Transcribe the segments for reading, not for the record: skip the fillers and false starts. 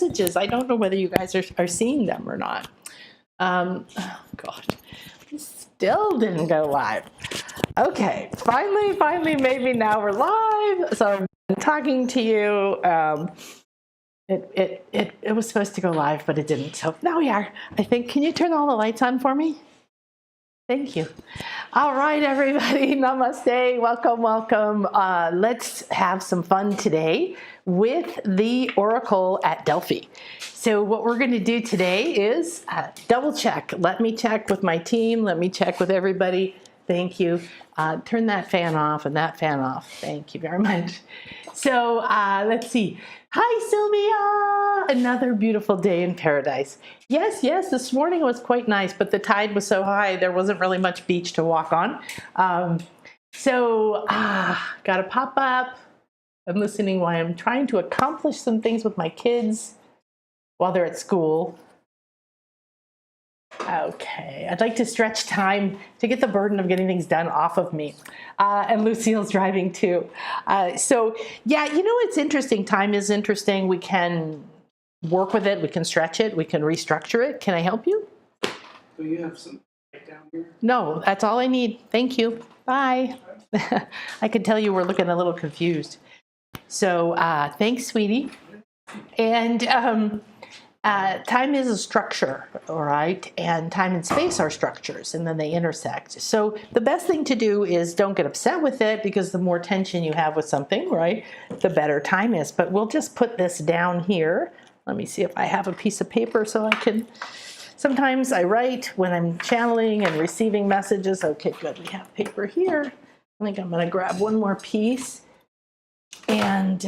messages. I don't know whether you guys are seeing them or not. Oh God, still didn't go live. Okay, finally, maybe now we're live. So I'm talking to you. It was supposed to go live, but it didn't. So now we are. I think. Can you turn all the lights on for me? Thank you. All right, everybody. Namaste. Welcome. Let's have some fun today with the Oracle at Delphi. So what we're going to do today is double check. Let me check with my team. Let me check with everybody. Thank you. Turn that fan off and that fan off. Thank you very much. So let's see. Hi, Sylvia. Another beautiful day in paradise. Yes, this morning was quite nice, but the tide was so high, there wasn't really much beach to walk on. Got to pop up. I'm listening while I'm trying to accomplish some things with my kids while they're at school. Okay, I'd like to stretch time to get the burden of getting things done off of me. And Lucille's driving too. So yeah, you know, it's interesting. Time is interesting. We can work with it. We can stretch it. We can restructure it. Can I help you? Do you have some down here? No, that's all I need. Thank you. Bye. I could tell you were looking a little confused. So thanks, sweetie. And time is a structure, all right? And time and space are structures, and then they intersect. So the best thing to do is don't get upset with it, because the more tension you have with something, right, the better time is. But we'll just put this down here. Let me see if I have a piece of paper so I can... Sometimes I write when I'm channeling and receiving messages. Okay, good. We have paper here. I think I'm going to grab one more piece. And...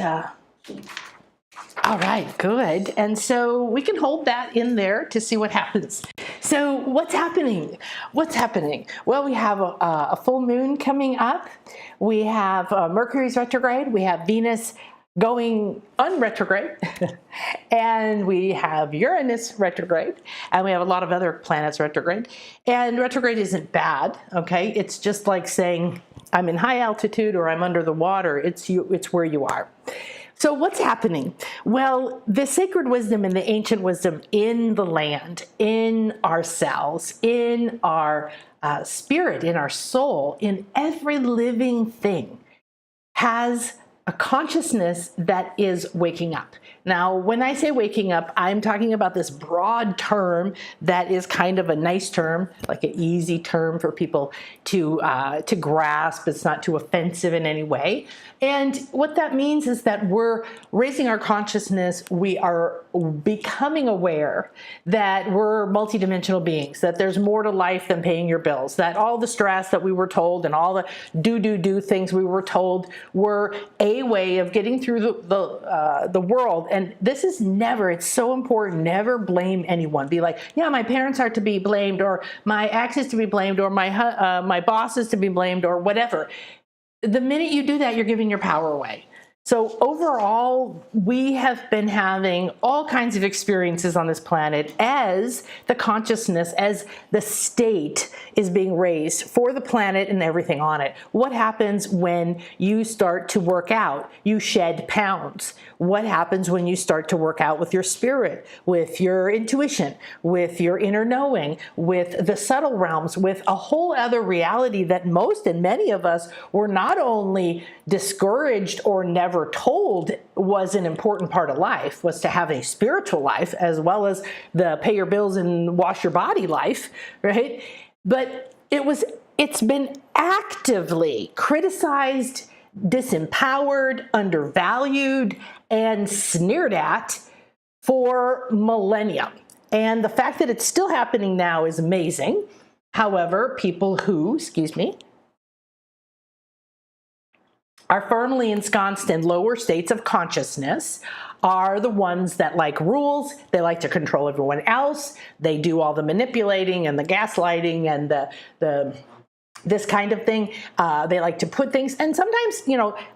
all right, good. And so we can hold that in there to see what happens. So what's happening? Well, we have a full moon coming up. We have Mercury's retrograde. We have Venus going unretrograde. And we have Uranus retrograde. And we have a lot of other planets retrograde. And retrograde isn't bad, okay? It's just like saying I'm in high altitude or I'm under the water. It's where you are. So what's happening? Well, the sacred wisdom and the ancient wisdom in the land, in our cells, in our spirit, in our soul, in every living thing has a consciousness that is waking up. Now, when I say waking up, I'm talking about this broad term that is kind of a nice term, like an easy term for people to grasp. It's not too offensive in any way. And what that means is that we're raising our consciousness. We are becoming aware that we're multidimensional beings, that there's more to life than paying your bills, that all the stress that we were told and all the do things we were told were a way of getting through the world. And this is never, it's so important, never blame anyone. Be like, yeah, my parents are to be blamed, or my ex is to be blamed, or my boss is to be blamed, or whatever. The minute you do that, you're giving your power away. So overall, we have been having all kinds of experiences on this planet as the consciousness, as the state is being raised for the planet and everything on it. What happens when you start to work out? You shed pounds. What happens when you start to work out with your spirit, with your intuition, with your inner knowing, with the subtle realms, with a whole other reality that most and many of us were not only discouraged or never told was an important part of life, was to have a spiritual life as well as the pay your bills and wash your body life, right? But it's been actively criticized, disempowered, undervalued, and sneered at for millennia. And the fact that it's still happening now is amazing. However, people who, are firmly ensconced in lower states of consciousness are the ones that like rules. They like to control everyone else. They do all the manipulating and the gaslighting and the this kind of thing. They like to put things, and sometimes,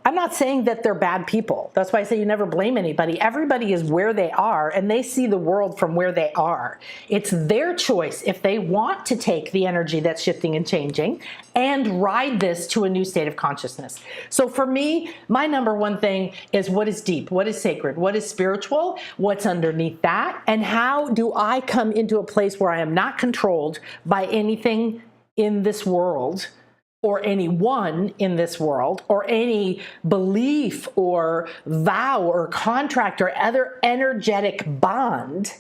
I'm not saying that they're bad people. That's why I say you never blame anybody. Everybody is where they are, and they see the world from where they are. It's their choice if they want to take the energy that's shifting and changing and ride this to a new state of consciousness. So for me, my number one thing is what is deep, what is sacred, what is spiritual, what's underneath that, and how do I come into a place where I am not controlled by anything in this world or anyone in this world or any belief or vow or contract or other energetic bond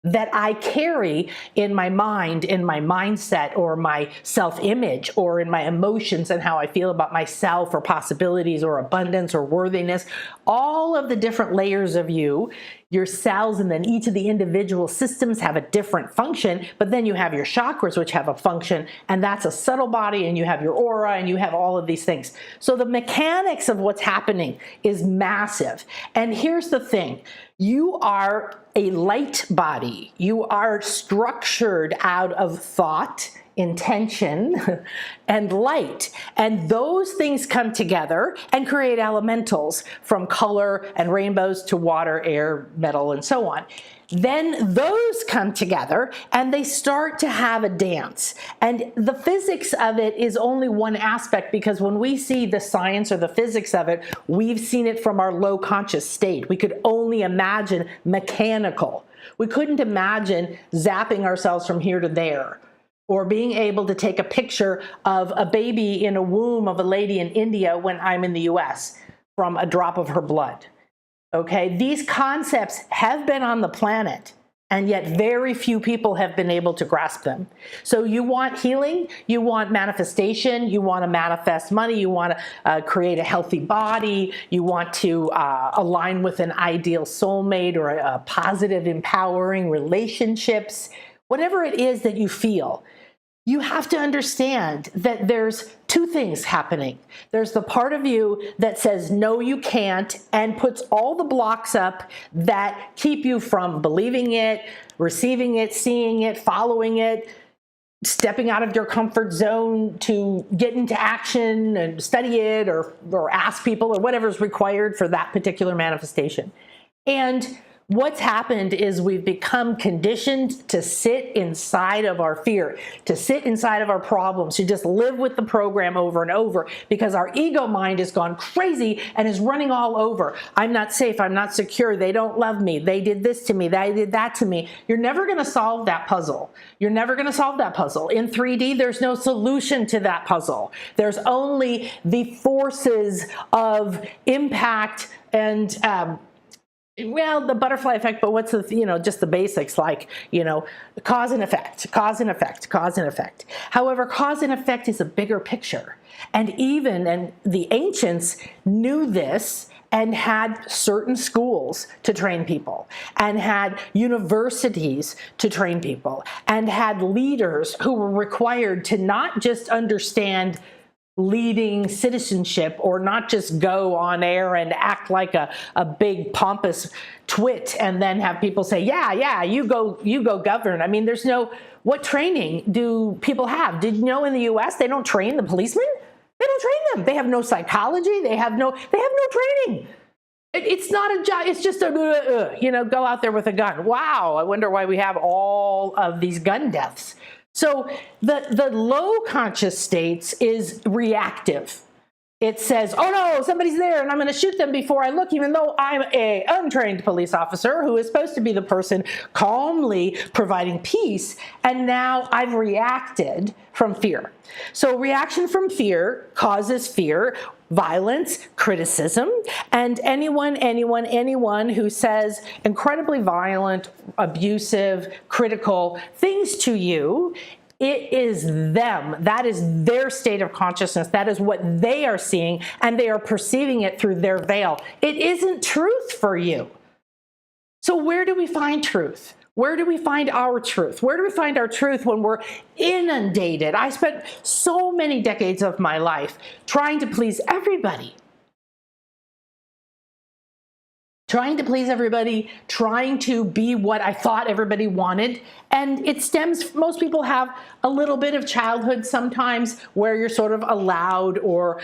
that I carry in my mind, in my mindset, or my self-image, or in my emotions and how I feel about myself, or possibilities, or abundance, or worthiness. All of the different layers of you, your cells, and then each of the individual systems have a different function, but then you have your chakras, which have a function, and that's a subtle body, and you have your aura, and you have all of these things. So the mechanics of what's happening is massive. And here's the thing. You are a light body. You are structured out of thought, intention, and light. And those things come together and create elementals, from color and rainbows to water, air, metal, and so on. Then those come together and they start to have a dance. And the physics of it is only one aspect, because when we see the science or the physics of it, we've seen it from our low conscious state. We could only imagine mechanical. We couldn't imagine zapping ourselves from here to there, or being able to take a picture of a baby in a womb of a lady in India when I'm in the US from a drop of her blood. Okay, these concepts have been on the planet, and yet very few people have been able to grasp them. So you want healing, you want manifestation, you want to manifest money, you want to create a healthy body, you want to align with an ideal soulmate or a positive, empowering relationships, whatever it is that you feel. You have to understand that there's two things happening. There's the part of you that says, no, you can't, and puts all the blocks up that keep you from believing it, receiving it, seeing it, following it, stepping out of your comfort zone to get into action and study it, or ask people, or whatever's required for that particular manifestation. And what's happened is we've become conditioned to sit inside of our fear, to sit inside of our problems, to just live with the program over and over, because our ego mind has gone crazy and is running all over. I'm not safe. I'm not secure. They don't love me. They did this to me. They did that to me. You're never going to solve that puzzle. You're never going to solve that puzzle. In 3D, there's no solution to that puzzle. There's only the forces of impact and well, the butterfly effect, but what's the, just the basics, like, cause and effect, cause and effect, cause and effect. However, cause and effect is a bigger picture. And the ancients knew this and had certain schools to train people, and had universities to train people, and had leaders who were required to not just understand leading citizenship, or not just go on air and act like a big pompous twit and then have people say, yeah, you go govern. I mean, what training do people have? Did you know in the US they don't train the policemen? They don't train them. They have no psychology. They have no training. It's not a job. It's just go out there with a gun. Wow, I wonder why we have all of these gun deaths. So the low conscious states is reactive. It says, oh no, somebody's there and I'm going to shoot them before I look, even though I'm an untrained police officer who is supposed to be the person calmly providing peace. And now I've reacted from fear. So reaction from fear causes fear, violence, criticism, and anyone who says incredibly violent, abusive, critical things to you, it is them. That is their state of consciousness. That is what they are seeing, and they are perceiving it through their veil. It isn't truth for you. So where do we find truth? Where do we find our truth? Where do we find our truth when we're inundated? I spent so many decades of my life trying to please everybody. trying to please everybody, trying to be what I thought everybody wanted. And it stems, most people have a little bit of childhood sometimes where you're sort of allowed or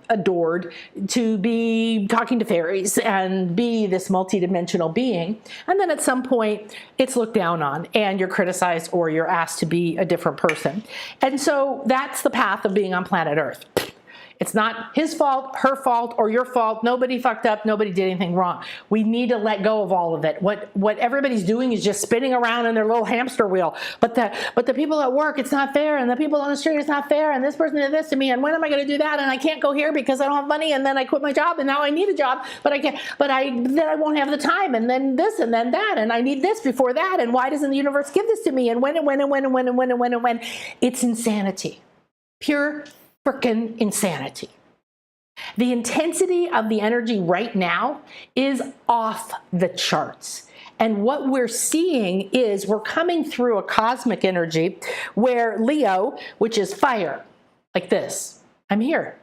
adored to be talking to fairies and be this multidimensional being. And then at some point it's looked down on and you're criticized or you're asked to be a different person. And so that's the path of being on planet Earth. It's not his fault, her fault, or your fault. Nobody fucked up. Nobody did anything wrong. We need to let go of all of it. What everybody's doing is just spinning around in their little hamster wheel. But the people at work, it's not fair. And the people on the street, it's not fair. And this person did this to me. And when am I going to do that? And I can't go here because I don't have money. And then I quit my job. And now I need a job. But I can't. Then I won't have the time. And then this and then that. And I need this before that. And why doesn't the universe give this to me? And when. It's insanity. Pure frickin' insanity. The intensity of the energy right now is off the charts. And what we're seeing is we're coming through a cosmic energy where Leo, which is fire, like this, I'm here.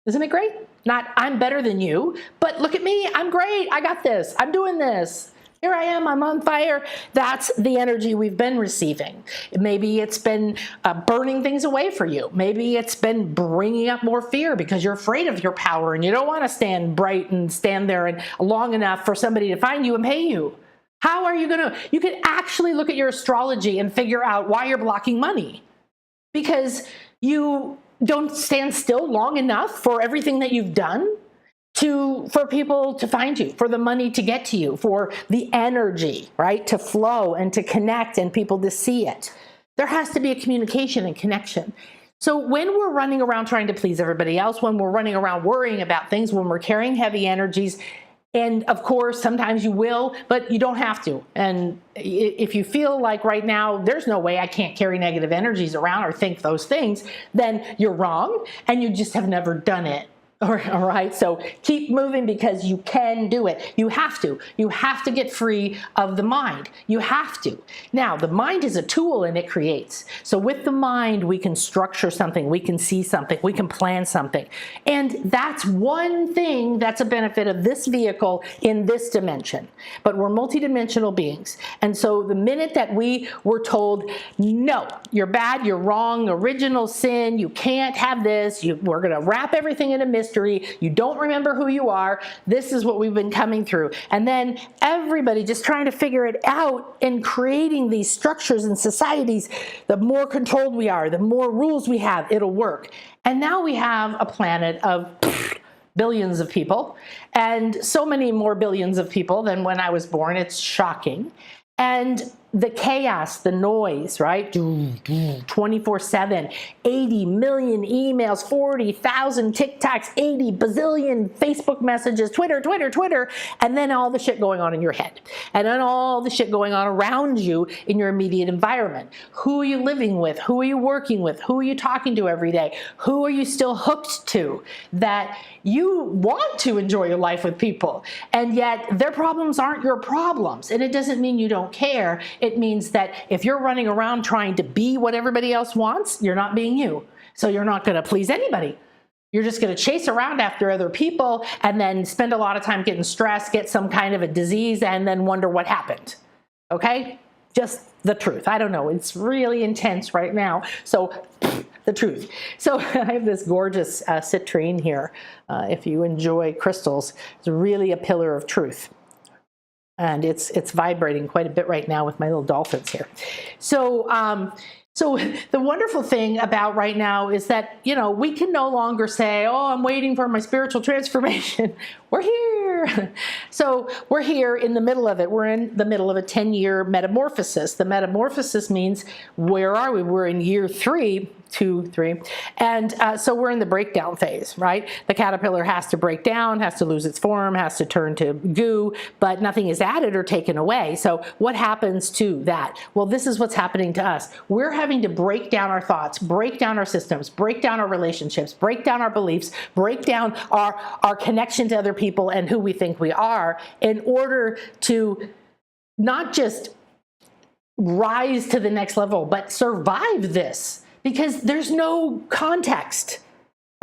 Isn't it great? Not I'm better than you, but look at me, I'm great, I got this, I'm doing this. Here I am, I'm on fire. That's the energy we've been receiving. Maybe it's been burning things away for you. Maybe it's been bringing up more fear because you're afraid of your power and you don't want to stand bright and stand there and long enough for somebody to find you and pay you. How are you going to? You could actually look at your astrology and figure out why you're blocking money. Because you don't stand still long enough for everything that you've done. For people to find you, for the money to get to you, for the energy, right, to flow and to connect and people to see it. There has to be a communication and connection. So when we're running around trying to please everybody else, when we're running around worrying about things, when we're carrying heavy energies, and of course, sometimes you will, but you don't have to. And if you feel like right now, there's no way I can't carry negative energies around or think those things, then you're wrong and you just have never done it. All right, so keep moving because you can do it. You have to. You have to get free of the mind. You have to. Now, the mind is a tool and it creates. So with the mind, we can structure something, we can see something, we can plan something. And that's one thing that's a benefit of this vehicle in this dimension. But we're multidimensional beings. And so the minute that we were told, no, you're bad, you're wrong, original sin, you can't have this, we're going to wrap everything in a mystery, you don't remember who you are, this is what we've been coming through. And then everybody just trying to figure it out and creating these structures and societies. The more controlled we are, the more rules we have, it'll work. And now we have a planet of billions of people, and so many more billions of people than when I was born. It's shocking. And the chaos, the noise, right? 24/7, 80 million emails, 40,000 TikToks, 80 bazillion Facebook messages, Twitter, and then all the shit going on in your head. And then all the shit going on around you in your immediate environment. Who are you living with? Who are you working with? Who are you talking to every day? Who are you still hooked to that you want to enjoy your life with people, and yet their problems aren't your problems? And it doesn't mean you don't care. It means that if you're running around trying to be what everybody else wants, you're not being you. So you're not going to please anybody. You're just going to chase around after other people and then spend a lot of time getting stressed, get some kind of a disease, and then wonder what happened. Okay? Just the truth. I don't know. It's really intense right now. So the truth. So I have this gorgeous citrine here. If you enjoy crystals, it's really a pillar of truth. And it's vibrating quite a bit right now with my little dolphins here. So the wonderful thing about right now is that, we can no longer say, oh, I'm waiting for my spiritual transformation. We're here. So we're here in the middle of it. We're in the middle of a 10-year metamorphosis. The metamorphosis means, where are we? We're in year 3. 2, 3. And so we're in the breakdown phase, right? The caterpillar has to break down, has to lose its form, has to turn to goo, but nothing is added or taken away. So what happens to that? Well, this is what's happening to us. We're having to break down our thoughts, break down our systems, break down our relationships, break down our beliefs, break down our connection to other people and who we think we are, in order to not just rise to the next level, but survive this. Because there's no context.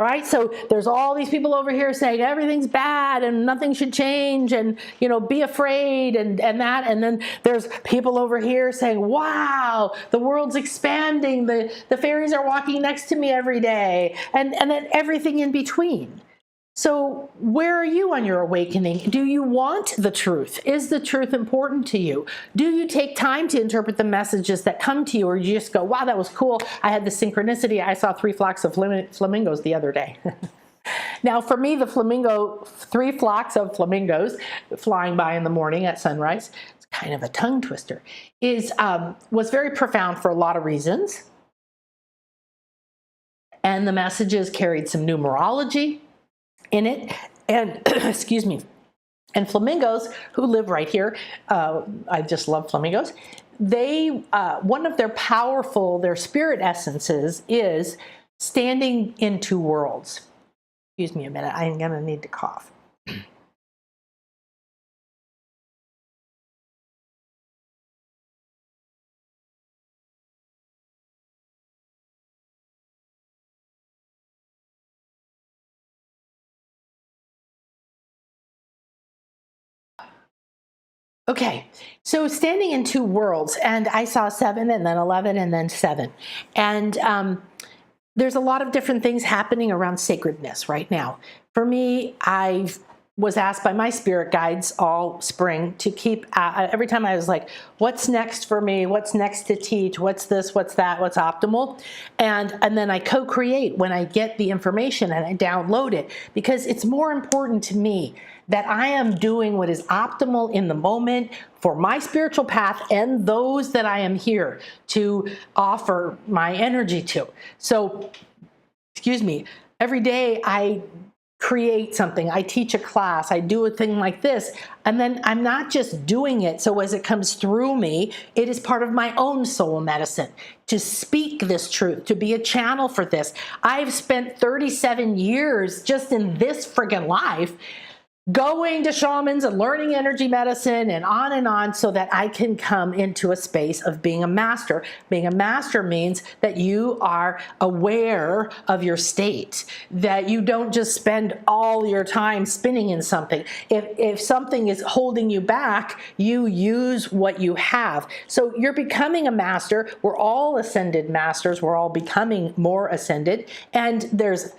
Right? So there's all these people over here saying everything's bad and nothing should change and, you know, be afraid and that. And then there's people over here saying, wow, the world's expanding. The fairies are walking next to me every day. And then everything in between. So where are you on your awakening? Do you want the truth? Is the truth important to you? Do you take time to interpret the messages that come to you, or you just go, wow, that was cool. I had the synchronicity. I saw 3 flocks of flamingos the other day. Now, for me, the 3 flocks of flamingos flying by in the morning at sunrise, it's kind of a tongue twister, was very profound for a lot of reasons. And the messages carried some numerology in it, and excuse me, and flamingos who live right here, I just love flamingos. They one of their spirit essences is standing in 2 worlds. Excuse me a minute, I'm gonna need to cough. Okay, so standing in 2 worlds, and I saw 7 and then 11 and then 7. And there's a lot of different things happening around sacredness right now. For me, I was asked by my spirit guides all spring to keep, every time I was like, what's next for me? What's next to teach? What's this? What's that? What's optimal? And then I co-create when I get the information and I download it, because it's more important to me that I am doing what is optimal in the moment for my spiritual path and those that I am here to offer my energy to. So, excuse me, every day I create something, I teach a class, I do a thing like this, and then I'm not just doing it so as it comes through me, it is part of my own soul medicine to speak this truth, to be a channel for this. I've spent 37 years just in this friggin' life going to shamans and learning energy medicine and on so that I can come into a space of being a master. Being a master means that you are aware of your state, that you don't just spend all your time spinning in something. If something is holding you back, you use what you have. So you're becoming a master. We're all ascended masters. We're all becoming more ascended. And there's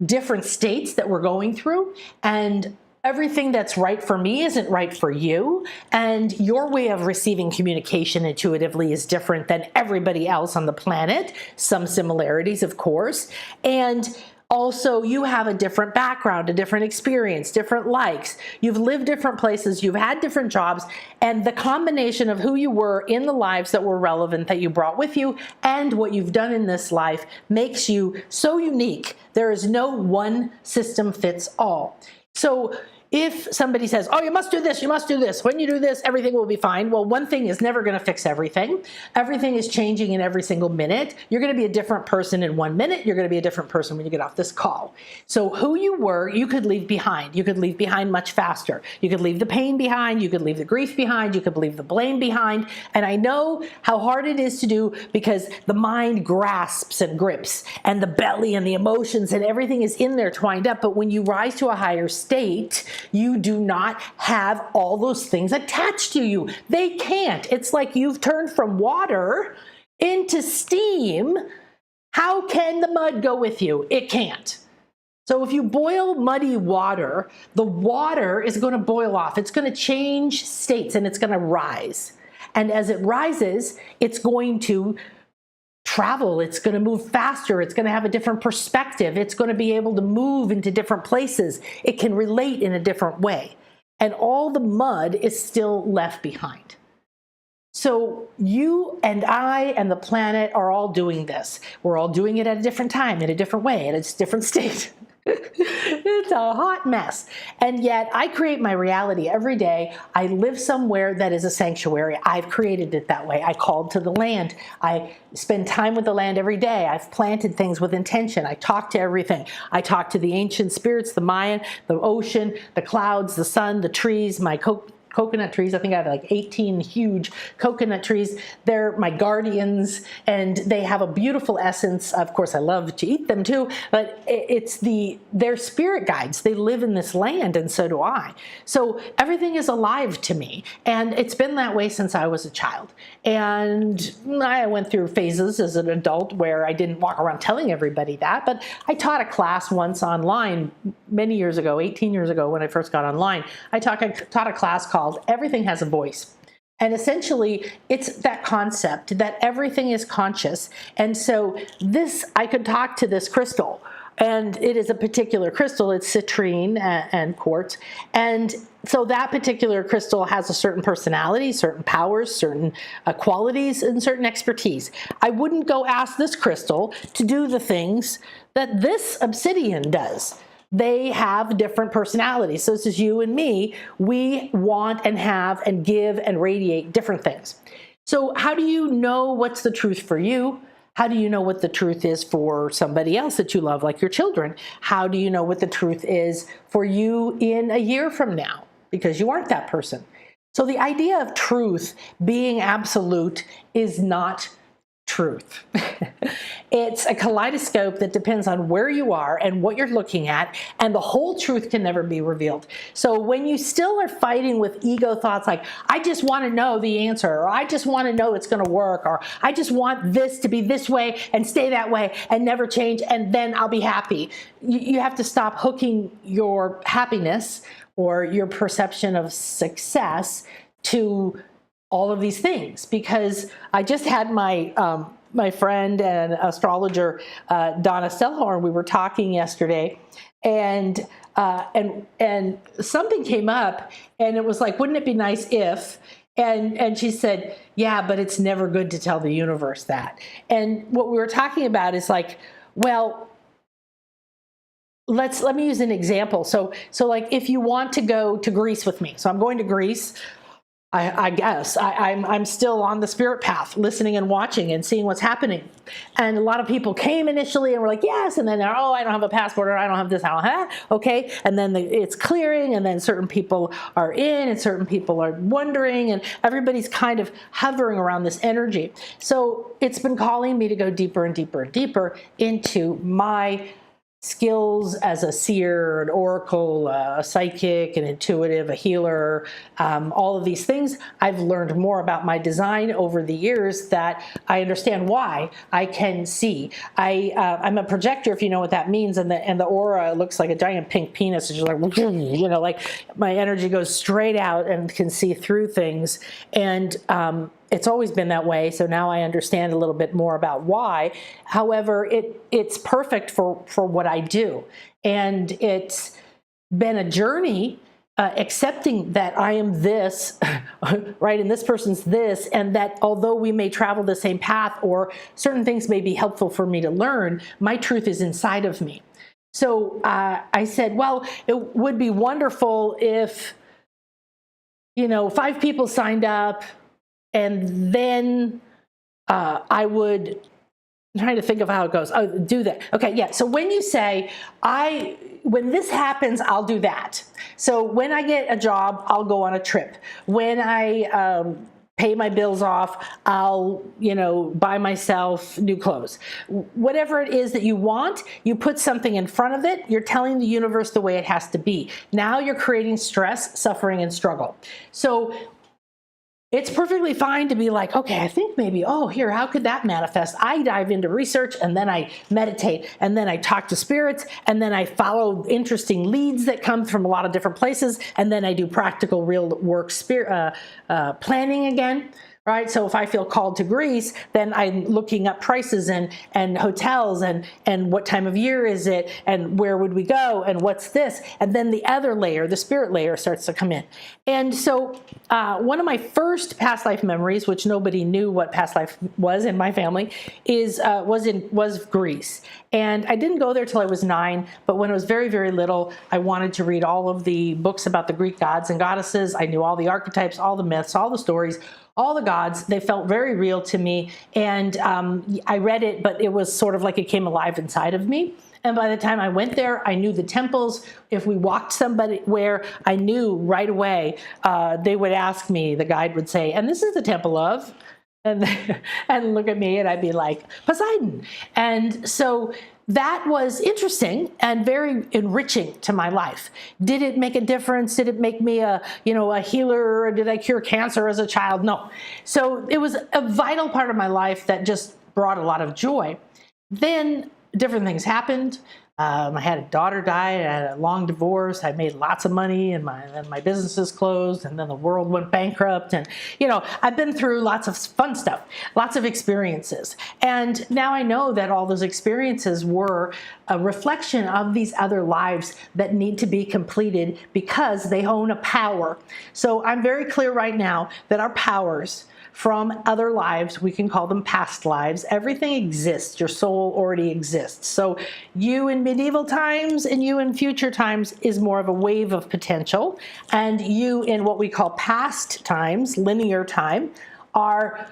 different states that we're going through, and everything that's right for me isn't right for you, and your way of receiving communication intuitively is different than everybody else on the planet. Some similarities, of course, and also you have a different background, a different experience, different likes. You've lived different places, you've had different jobs, and the combination of who you were in the lives that were relevant that you brought with you and what you've done in this life makes you so unique. There is no one system fits all. So if somebody says, oh, you must do this, when you do this, everything will be fine. Well, one thing is never going to fix everything. Everything is changing in every single minute. You're going to be a different person in 1 minute. You're going to be a different person when you get off this call. So who you were, you could leave behind. You could leave behind much faster. You could leave the pain behind. You could leave the grief behind. You could leave the blame behind. And I know how hard it is to do, because the mind grasps and grips, and the belly and the emotions and everything is in there twined up. But when you rise to a higher state, you do not have all those things attached to you. They can't. It's like you've turned from water into steam. How can the mud go with you? It can't. So if you boil muddy water, the water is going to boil off. It's going to change states and it's going to rise. And as it rises, it's going to travel, it's going to move faster, it's going to have a different perspective, it's going to be able to move into different places, it can relate in a different way. And all the mud is still left behind. So you and I and the planet are all doing this. We're all doing it at a different time, in a different way, in a different state. It's a hot mess. And yet I create my reality every day. I live somewhere that is a sanctuary. I've created it that way. I called to the land. I spend time with the land every day. I've planted things with intention. I talk to everything. I talk to the ancient spirits, the Mayan, the ocean, the clouds, the sun, the trees, my coconut trees. I think I have like 18 huge coconut trees. They're my guardians, and they have a beautiful essence. Of course, I love to eat them too, but they're spirit guides. They live in this land, and so do I. So everything is alive to me, and it's been that way since I was a child. And I went through phases as an adult where I didn't walk around telling everybody that, but I taught a class once online many years ago, 18 years ago when I first got online. I taught a class called Everything Has a Voice. And essentially, it's that concept that everything is conscious. And so I could talk to this crystal, and it is a particular crystal. It's citrine and quartz. And so that particular crystal has a certain personality, certain powers, certain qualities, and certain expertise. I wouldn't go ask this crystal to do the things that this obsidian does. They have different personalities. So this is you and me. We want and have and give and radiate different things. So how do you know what's the truth for you? How do you know what the truth is for somebody else that you love, like your children? How do you know what the truth is for you in a year from now? Because you aren't that person. So the idea of truth being absolute is not truth. It's a kaleidoscope that depends on where you are and what you're looking at, and the whole truth can never be revealed. So when you still are fighting with ego thoughts like, I just want to know the answer, or I just want to know it's going to work, or I just want this to be this way and stay that way and never change, and then I'll be happy. You have to stop hooking your happiness or your perception of success to all of these things, because I just had my my friend and astrologer Donna Stellhorn. We were talking yesterday, and something came up, and it was like, wouldn't it be nice if? And she said, yeah, but it's never good to tell the universe that. And what we were talking about is like, well, let me use an example. So like, if you want to go to Greece with me, so I'm going to Greece. I guess I'm still on the spirit path, listening and watching and seeing what's happening. And a lot of people came initially and were like, yes. And then they're, oh, I don't have a passport, or I don't have this, I don't have that. Okay. And then it's clearing, and then certain people are in and certain people are wondering, and everybody's kind of hovering around this energy. So it's been calling me to go deeper and deeper and deeper into my skills as a seer, an oracle, a psychic, an intuitive, a healer, all of these things. I've learned more about my design over the years that I understand why. I can see. I'm a projector, if you know what that means, and the aura looks like a giant pink penis. It's just like, you know, like my energy goes straight out and can see through things. And it's always been that way, so now I understand a little bit more about why. However, it's perfect for what I do. And it's been a journey accepting that I am this, right, and this person's this, and that although we may travel the same path or certain things may be helpful for me to learn, my truth is inside of me. So I said, well, it would be wonderful if, 5 people signed up, and then I would, I'm trying to think of how it goes. Oh, do that. Okay, yeah. So when you say, when this happens, I'll do that. So when I get a job, I'll go on a trip. When I pay my bills off, I'll, buy myself new clothes. Whatever it is that you want, you put something in front of it. You're telling the universe the way it has to be. Now you're creating stress, suffering, and struggle. So it's perfectly fine to be like, okay, I think maybe, here, how could that manifest? I dive into research, and then I meditate, and then I talk to spirits, and then I follow interesting leads that come from a lot of different places, and then I do practical real work planning again. Right. So if I feel called to Greece, then I'm looking up prices and hotels and what time of year is it and where would we go and what's this? And then the other layer, the spirit layer, starts to come in. And so one of my first past life memories, which nobody knew what past life was in my family, was Greece. And I didn't go there till I was 9, but when I was very, very little, I wanted to read all of the books about the Greek gods and goddesses. I knew all the archetypes, all the myths, all the stories, all the gods. They felt very real to me. And I read it, but it was sort of like it came alive inside of me. And by the time I went there, I knew the temples. If we walked somebody where, I knew right away, they would ask me, the guide would say, and this is the temple of, and look at me, and I'd be like, Poseidon. And so that was interesting and very enriching to my life. Did it make a difference? Did it make me a healer? Or did I cure cancer as a child? No. So it was a vital part of my life that just brought a lot of joy. Then different things happened. I had a daughter die. I had a long divorce. I made lots of money, and my businesses closed, and then the world went bankrupt. And I've been through lots of fun stuff, lots of experiences. And now I know that all those experiences were a reflection of these other lives that need to be completed because they own a power. So I'm very clear right now that our powers from other lives, we can call them past lives. Everything exists. Your soul already exists. So you in medieval times and you in future times is more of a wave of potential. And you in what we call past times, linear time, are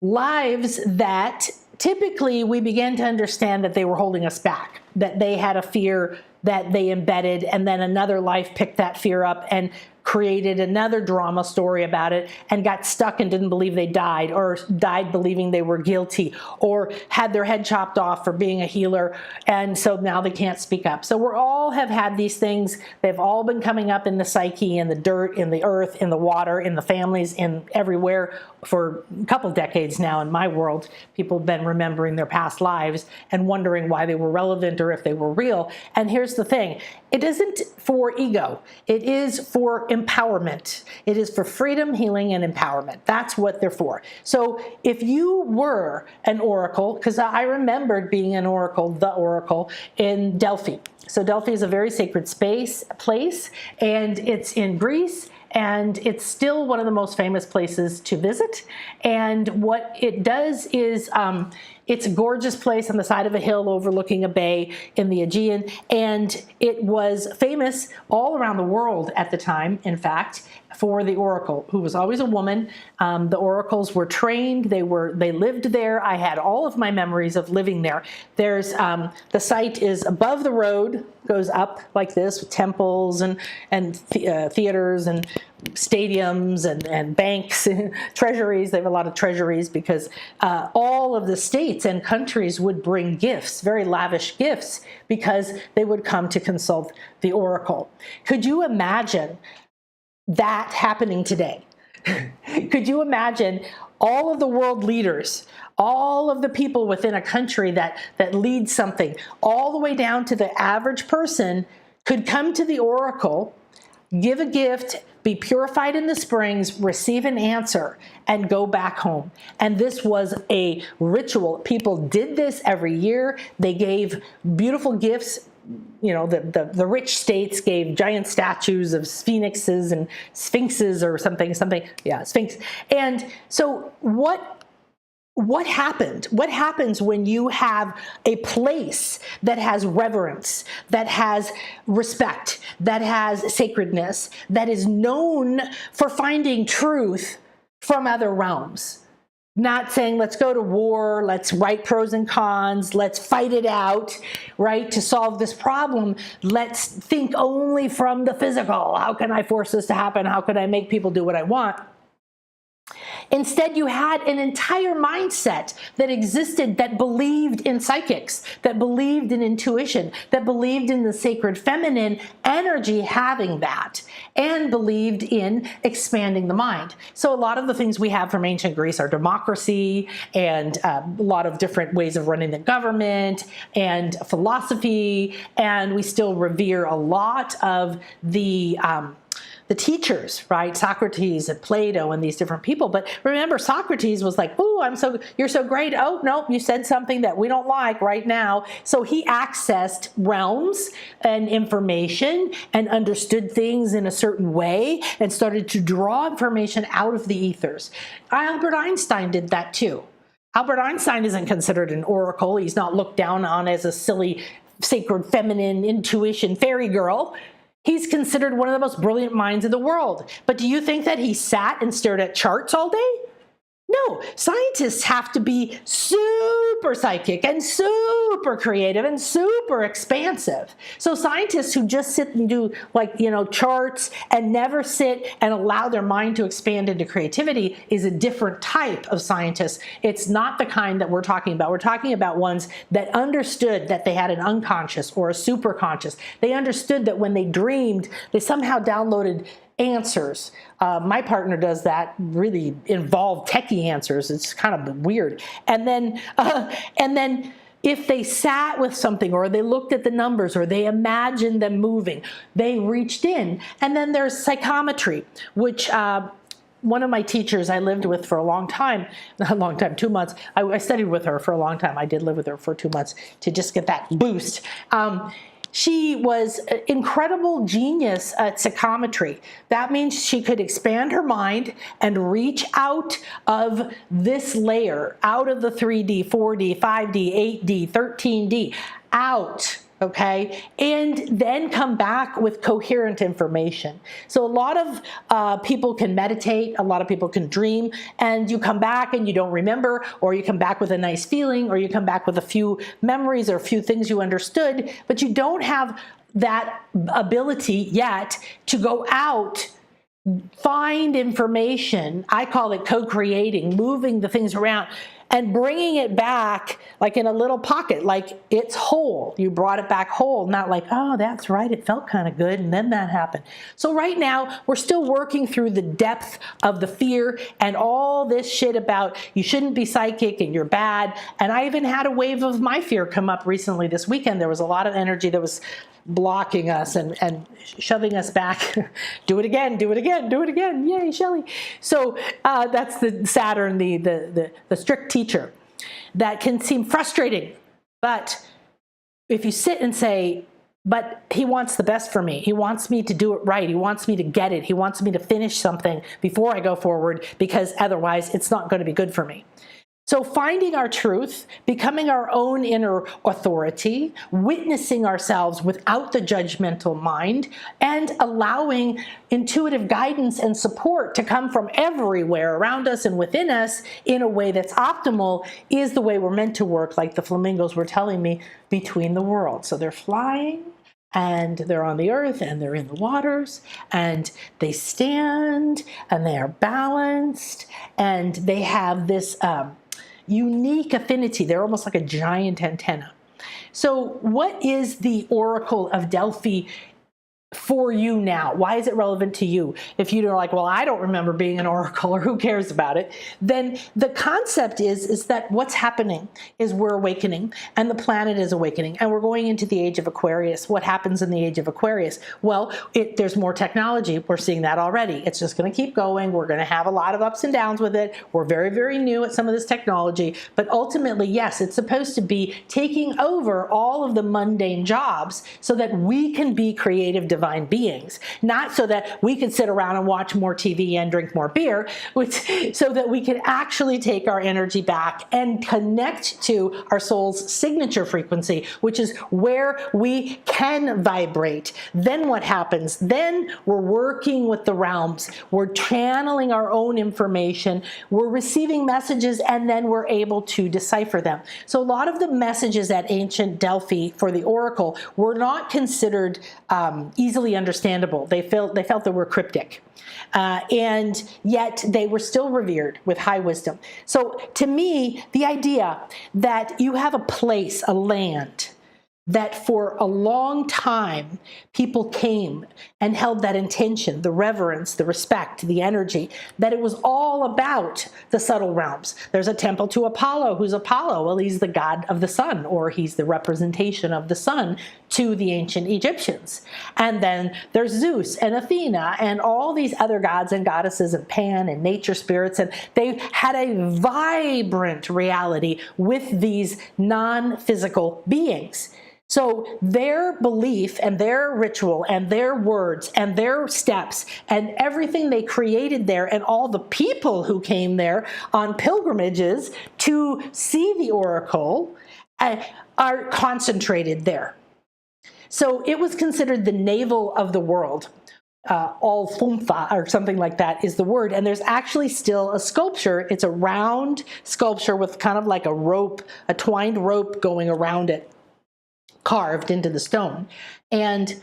lives that typically we began to understand that they were holding us back, that they had a fear that they embedded, and then another life picked that fear up and created another drama story about it and got stuck and didn't believe they died, or died believing they were guilty, or had their head chopped off for being a healer, and so now they can't speak up. So we all have had these things. They've all been coming up in the psyche, in the dirt, in the earth, in the water, in the families, in everywhere for a couple decades now. In my world, people have been remembering their past lives and wondering why they were relevant or if they were real. And here's the thing. It isn't for ego. It is for empowerment. It is for freedom, healing, and empowerment. That's what they're for. So if you were an oracle, because I remembered being an oracle, the oracle, in Delphi. So Delphi is a very sacred place, and it's in Greece. And it's still one of the most famous places to visit. And what it does is, it's a gorgeous place on the side of a hill overlooking a bay in the Aegean. And it was famous all around the world at the time, in fact, for the oracle, who was always a woman. The oracles were trained. They lived there. I had all of my memories of living there. There's the site is above the road, goes up like this, with temples and theaters and stadiums and banks, treasuries. They have a lot of treasuries because all of the states and countries would bring gifts, very lavish gifts, because they would come to consult the oracle. Could you imagine that happening today? Could you imagine all of the world leaders, all of the people within a country that lead something, all the way down to the average person, could come to the oracle, give a gift, be purified in the springs, receive an answer, and go back home? And this was a ritual. People did this every year. They gave beautiful gifts. The rich states gave giant statues of phoenixes and sphinxes or something. Yeah, sphinx. And so what happened? What happens when you have a place that has reverence, that has respect, that has sacredness, that is known for finding truth from other realms? Not saying, let's go to war, let's write pros and cons, let's fight it out, right, to solve this problem. Let's think only from the physical. How can I force this to happen? How can I make people do what I want? Instead, you had an entire mindset that existed that believed in psychics, that believed in intuition, that believed in the sacred feminine energy having that, and believed in expanding the mind. So a lot of the things we have from ancient Greece are democracy and a lot of different ways of running the government and philosophy, and we still revere a lot of the teachers, right? Socrates and Plato and these different people. But remember, Socrates was like, "Ooh, you're so great. Oh, no, you said something that we don't like right now." So he accessed realms and information and understood things in a certain way and started to draw information out of the ethers. Albert Einstein did that too. Albert Einstein isn't considered an oracle. He's not looked down on as a silly, sacred, feminine intuition fairy girl. He's considered one of the most brilliant minds in the world. But do you think that he sat and stared at charts all day? No, scientists have to be super psychic and super creative and super expansive. So scientists who just sit and do charts and never sit and allow their mind to expand into creativity is a different type of scientist. It's not the kind that we're talking about. We're talking about ones that understood that they had an unconscious or a superconscious. They understood that when they dreamed, they somehow downloaded answers. My partner does that, really involved techie answers. It's kind of weird. And then if they sat with something or they looked at the numbers or they imagined them moving, they reached in. And then there's psychometry, which one of my teachers I lived with for a long time, not a long time, 2 months. I studied with her for a long time. I did live with her for 2 months to just get that boost. She was an incredible genius at psychometry. That means she could expand her mind and reach out of this layer, out of the 3D, 4D, 5D, 8D, 13D, out. Okay, and then come back with coherent information. So a lot of people can meditate, a lot of people can dream, and you come back and you don't remember, or you come back with a nice feeling, or you come back with a few memories or a few things you understood, but you don't have that ability yet to go out, find information. I call it co-creating, moving the things around and bringing it back like in a little pocket, like it's whole. You brought it back whole, not like, oh, that's right, it felt kind of good, and then that happened. So right now, we're still working through the depth of the fear and all this shit about you shouldn't be psychic and you're bad. And I even had a wave of my fear come up recently this weekend. There was a lot of energy that was blocking us and shoving us back. Do it again, do it again, do it again. Yay, Shelley. So that's the Saturn, the strict teacher. That can seem frustrating. But if you sit and say, but he wants the best for me. He wants me to do it right. He wants me to get it. He wants me to finish something before I go forward, because otherwise it's not going to be good for me. So finding our truth, becoming our own inner authority, witnessing ourselves without the judgmental mind, and allowing intuitive guidance and support to come from everywhere around us and within us in a way that's optimal is the way we're meant to work, like the flamingos were telling me, between the worlds. So they're flying, and they're on the earth, and they're in the waters, and they stand, and they are balanced, and they have this unique affinity. They're almost like a giant antenna. So what is the Oracle of Delphi for you now? Why is it relevant to you? If you're like, well, I don't remember being an oracle, or who cares about it, then the concept is that what's happening is we're awakening, and the planet is awakening, and we're going into the age of Aquarius. What happens in the age of Aquarius? Well, there's more technology. We're seeing that already. It's just going to keep going. We're going to have a lot of ups and downs with it. We're very, very new at some of this technology, but ultimately, yes, it's supposed to be taking over all of the mundane jobs so that we can be creative divine beings, not so that we can sit around and watch more TV and drink more beer, so that we can actually take our energy back and connect to our soul's signature frequency, which is where we can vibrate. Then what happens? Then we're working with the realms. We're channeling our own information. We're receiving messages, and then we're able to decipher them. So a lot of the messages at Ancient Delphi for the Oracle were not considered easily understandable. They felt they were cryptic. And yet they were still revered with high wisdom. So to me, the idea that you have a place, a land, that for a long time people came and held that intention, the reverence, the respect, the energy, that it was all about the subtle realms. There's a temple to Apollo. Who's Apollo? Well, he's the god of the sun, or he's the representation of the sun to the ancient Egyptians. And then there's Zeus and Athena and all these other gods and goddesses and Pan and nature spirits, and they had a vibrant reality with these non-physical beings. So their belief and their ritual and their words and their steps and everything they created there, and all the people who came there on pilgrimages to see the oracle, are concentrated there. So it was considered the navel of the world, Alfunfa or something like that is the word. And there's actually still a sculpture. It's a round sculpture with kind of like a rope, a twined rope going around it, carved into the stone. And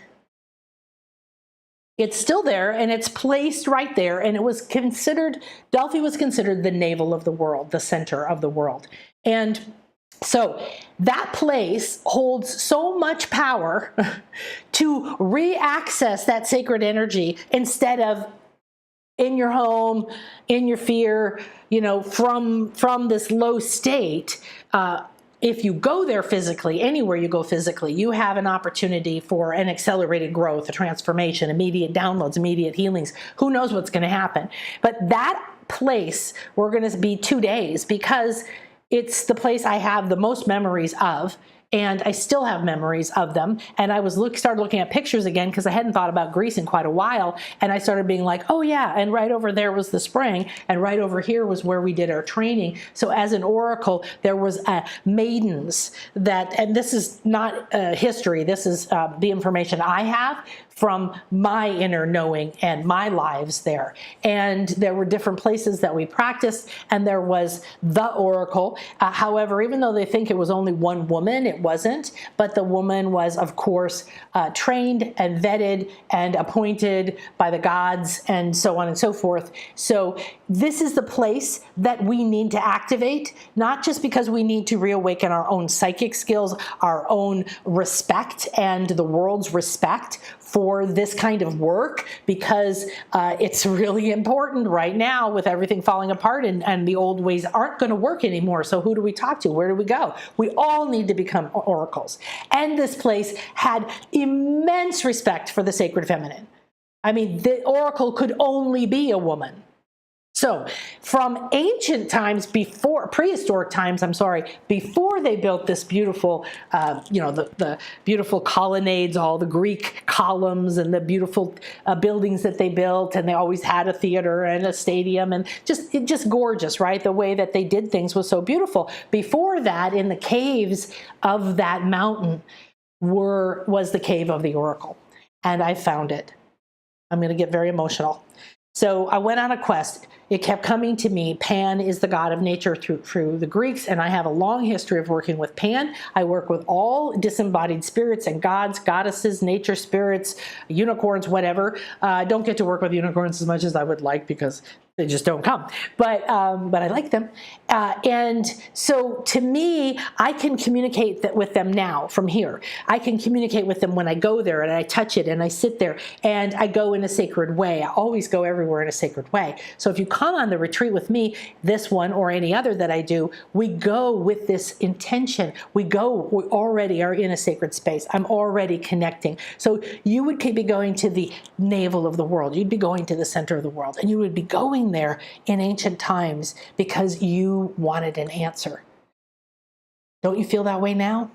it's still there, and it's placed right there. And it was considered, Delphi was considered the navel of the world, the center of the world. And so that place holds so much power to re-access that sacred energy instead of in your home, in your fear, you know, from this low state. If you go there physically, anywhere you go physically, you have an opportunity for an accelerated growth, a transformation, immediate downloads, immediate healings. Who knows what's going to happen? But that place, we're going to be 2 days because it's the place I have the most memories of, and I still have memories of them. And I started looking at pictures again because I hadn't thought about Greece in quite a while. And I started being like, oh yeah, and right over there was the spring, and right over here was where we did our training. So as an oracle, there was maidens that, and this is not history, this is the information I have from my inner knowing and my lives there. And there were different places that we practiced, and there was the oracle. However, even though they think it was only one woman, it wasn't. But the woman was, of course, trained and vetted and appointed by the gods and so on and so forth. So this is the place that we need to activate, not just because we need to reawaken our own psychic skills, our own respect and the world's respect for this kind of work, because it's really important right now with everything falling apart, and the old ways aren't going to work anymore. So who do we talk to? Where do we go? We all need to become oracles. And this place had immense respect for the sacred feminine. I mean, the oracle could only be a woman. So from ancient times, prehistoric times, before they built this beautiful, the beautiful colonnades, all the Greek columns and the beautiful buildings that they built, and they always had a theater and a stadium, and just gorgeous, right? The way that they did things was so beautiful. Before that, in the caves of that mountain was the cave of the oracle, and I found it. I'm going to get very emotional. So I went on a quest. It kept coming to me. Pan is the god of nature through the Greeks, and I have a long history of working with Pan. I work with all disembodied spirits and gods, goddesses, nature spirits, unicorns, whatever. I don't get to work with unicorns as much as I would like because they just don't come. But I like them. And so to me, I can communicate with them now from here. I can communicate with them when I go there and I touch it and I sit there and I go in a sacred way. I always go everywhere in a sacred way. So if you come on the retreat with me, this one or any other that I do, we go with this intention. We already are in a sacred space. I'm already connecting. So you would be going to the navel of the world. You'd be going to the center of the world, and you would be going there in ancient times because you wanted an answer. Don't you feel that way now?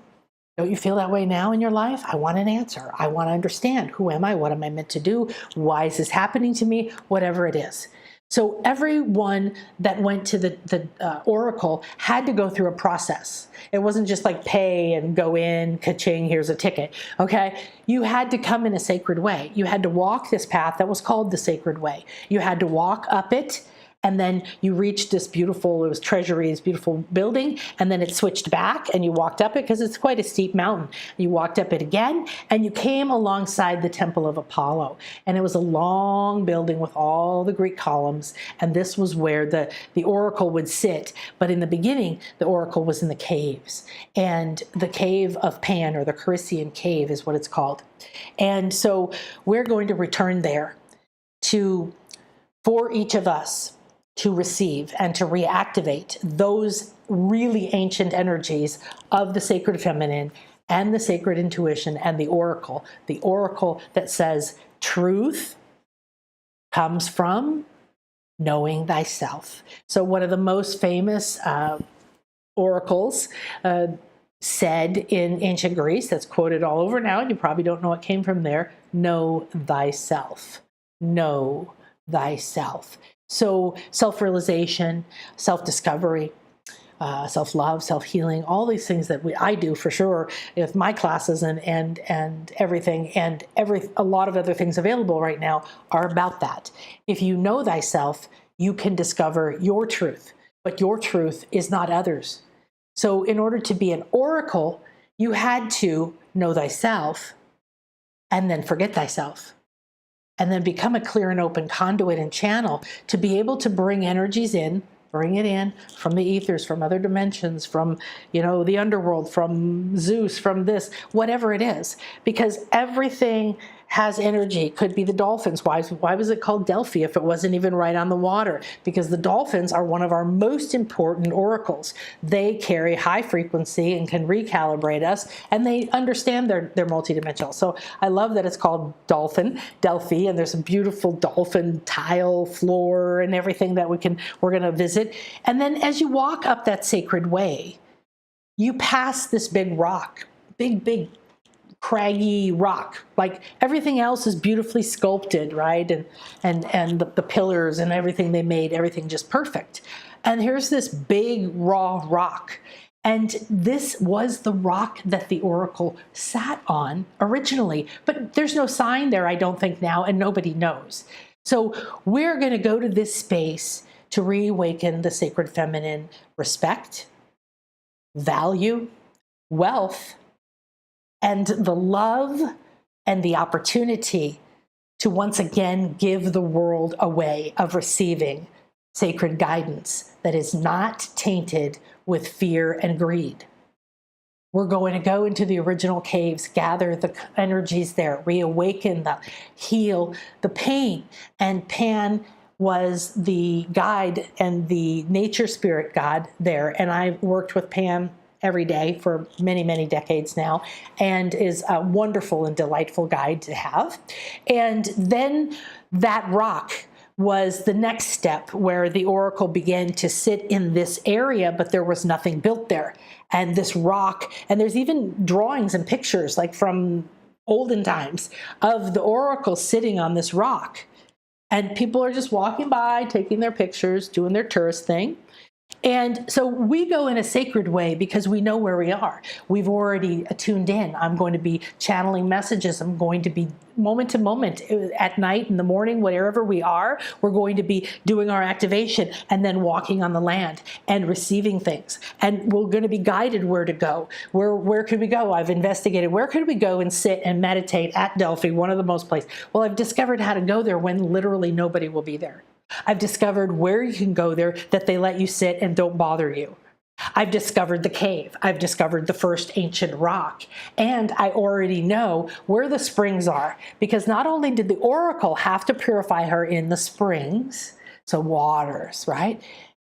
Don't you feel that way now in your life? I want an answer. I want to understand. Who am I? What am I meant to do? Why is this happening to me? Whatever it is. So everyone that went to the oracle had to go through a process. It wasn't just like pay and go in, ka-ching, here's a ticket, okay? You had to come in a sacred way. You had to walk this path that was called the sacred way. You had to walk up it, and then you reached this beautiful, it was treasury, this beautiful building, and then it switched back and you walked up it because it's quite a steep mountain. You walked up it again and you came alongside the Temple of Apollo. And it was a long building with all the Greek columns, and this was where the oracle would sit. But in the beginning, the oracle was in the caves. And the cave of Pan, or the Charician cave is what it's called. And so we're going to return there for each of us to receive and to reactivate those really ancient energies of the sacred feminine and the sacred intuition and the oracle that says truth comes from knowing thyself. So one of the most famous oracles said in ancient Greece, that's quoted all over now, and you probably don't know what came from there, know thyself. Know thyself. So self-realization, self-discovery, self-love, self-healing, all these things that I do for sure with my classes and everything, and a lot of other things available right now are about that. If you know thyself, you can discover your truth, but your truth is not others. So in order to be an oracle, you had to know thyself and then forget thyself, and then become a clear and open conduit and channel to be able to bring energies in, bring it in from the ethers, from other dimensions, from, the underworld, from Zeus, from this, whatever it is, because everything has energy. It could be the dolphins. Why was it called Delphi if it wasn't even right on the water? Because the dolphins are one of our most important oracles. They carry high frequency and can recalibrate us, and they understand they're multidimensional. So I love that it's called Delphi, and there's a beautiful dolphin tile floor and everything that we're going to visit. And then as you walk up that sacred way, you pass this big rock, big craggy rock. Like everything else is beautifully sculpted, right? And the pillars and everything they made, everything just perfect. And here's this big raw rock. And this was the rock that the oracle sat on originally. But there's no sign there, I don't think now, and nobody knows. So we're going to go to this space to reawaken the sacred feminine respect, value, wealth, and the love and the opportunity to once again give the world a way of receiving sacred guidance that is not tainted with fear and greed. We're going to go into the original caves, gather the energies there, reawaken heal the pain. And Pan was the guide and the nature spirit god there. And I've worked with Pan every day for many, many decades now, and is a wonderful and delightful guide to have. And then that rock was the next step where the oracle began to sit in this area, but there was nothing built there. And this rock, and there's even drawings and pictures like from olden times of the oracle sitting on this rock. And people are just walking by, taking their pictures, doing their tourist thing. And so we go in a sacred way because we know where we are. We've already tuned in. I'm going to be channeling messages. I'm going to be moment to moment, at night, in the morning, wherever we are, we're going to be doing our activation and then walking on the land and receiving things. And we're going to be guided where to go. Where could we go? I've investigated where could we go and sit and meditate at Delphi, one of the most places. Well, I've discovered how to go there when literally nobody will be there. I've discovered where you can go there that they let you sit and don't bother you. I've discovered the cave. I've discovered the first ancient rock. And I already know where the springs are, because not only did the oracle have to purify her in the springs, so waters, right?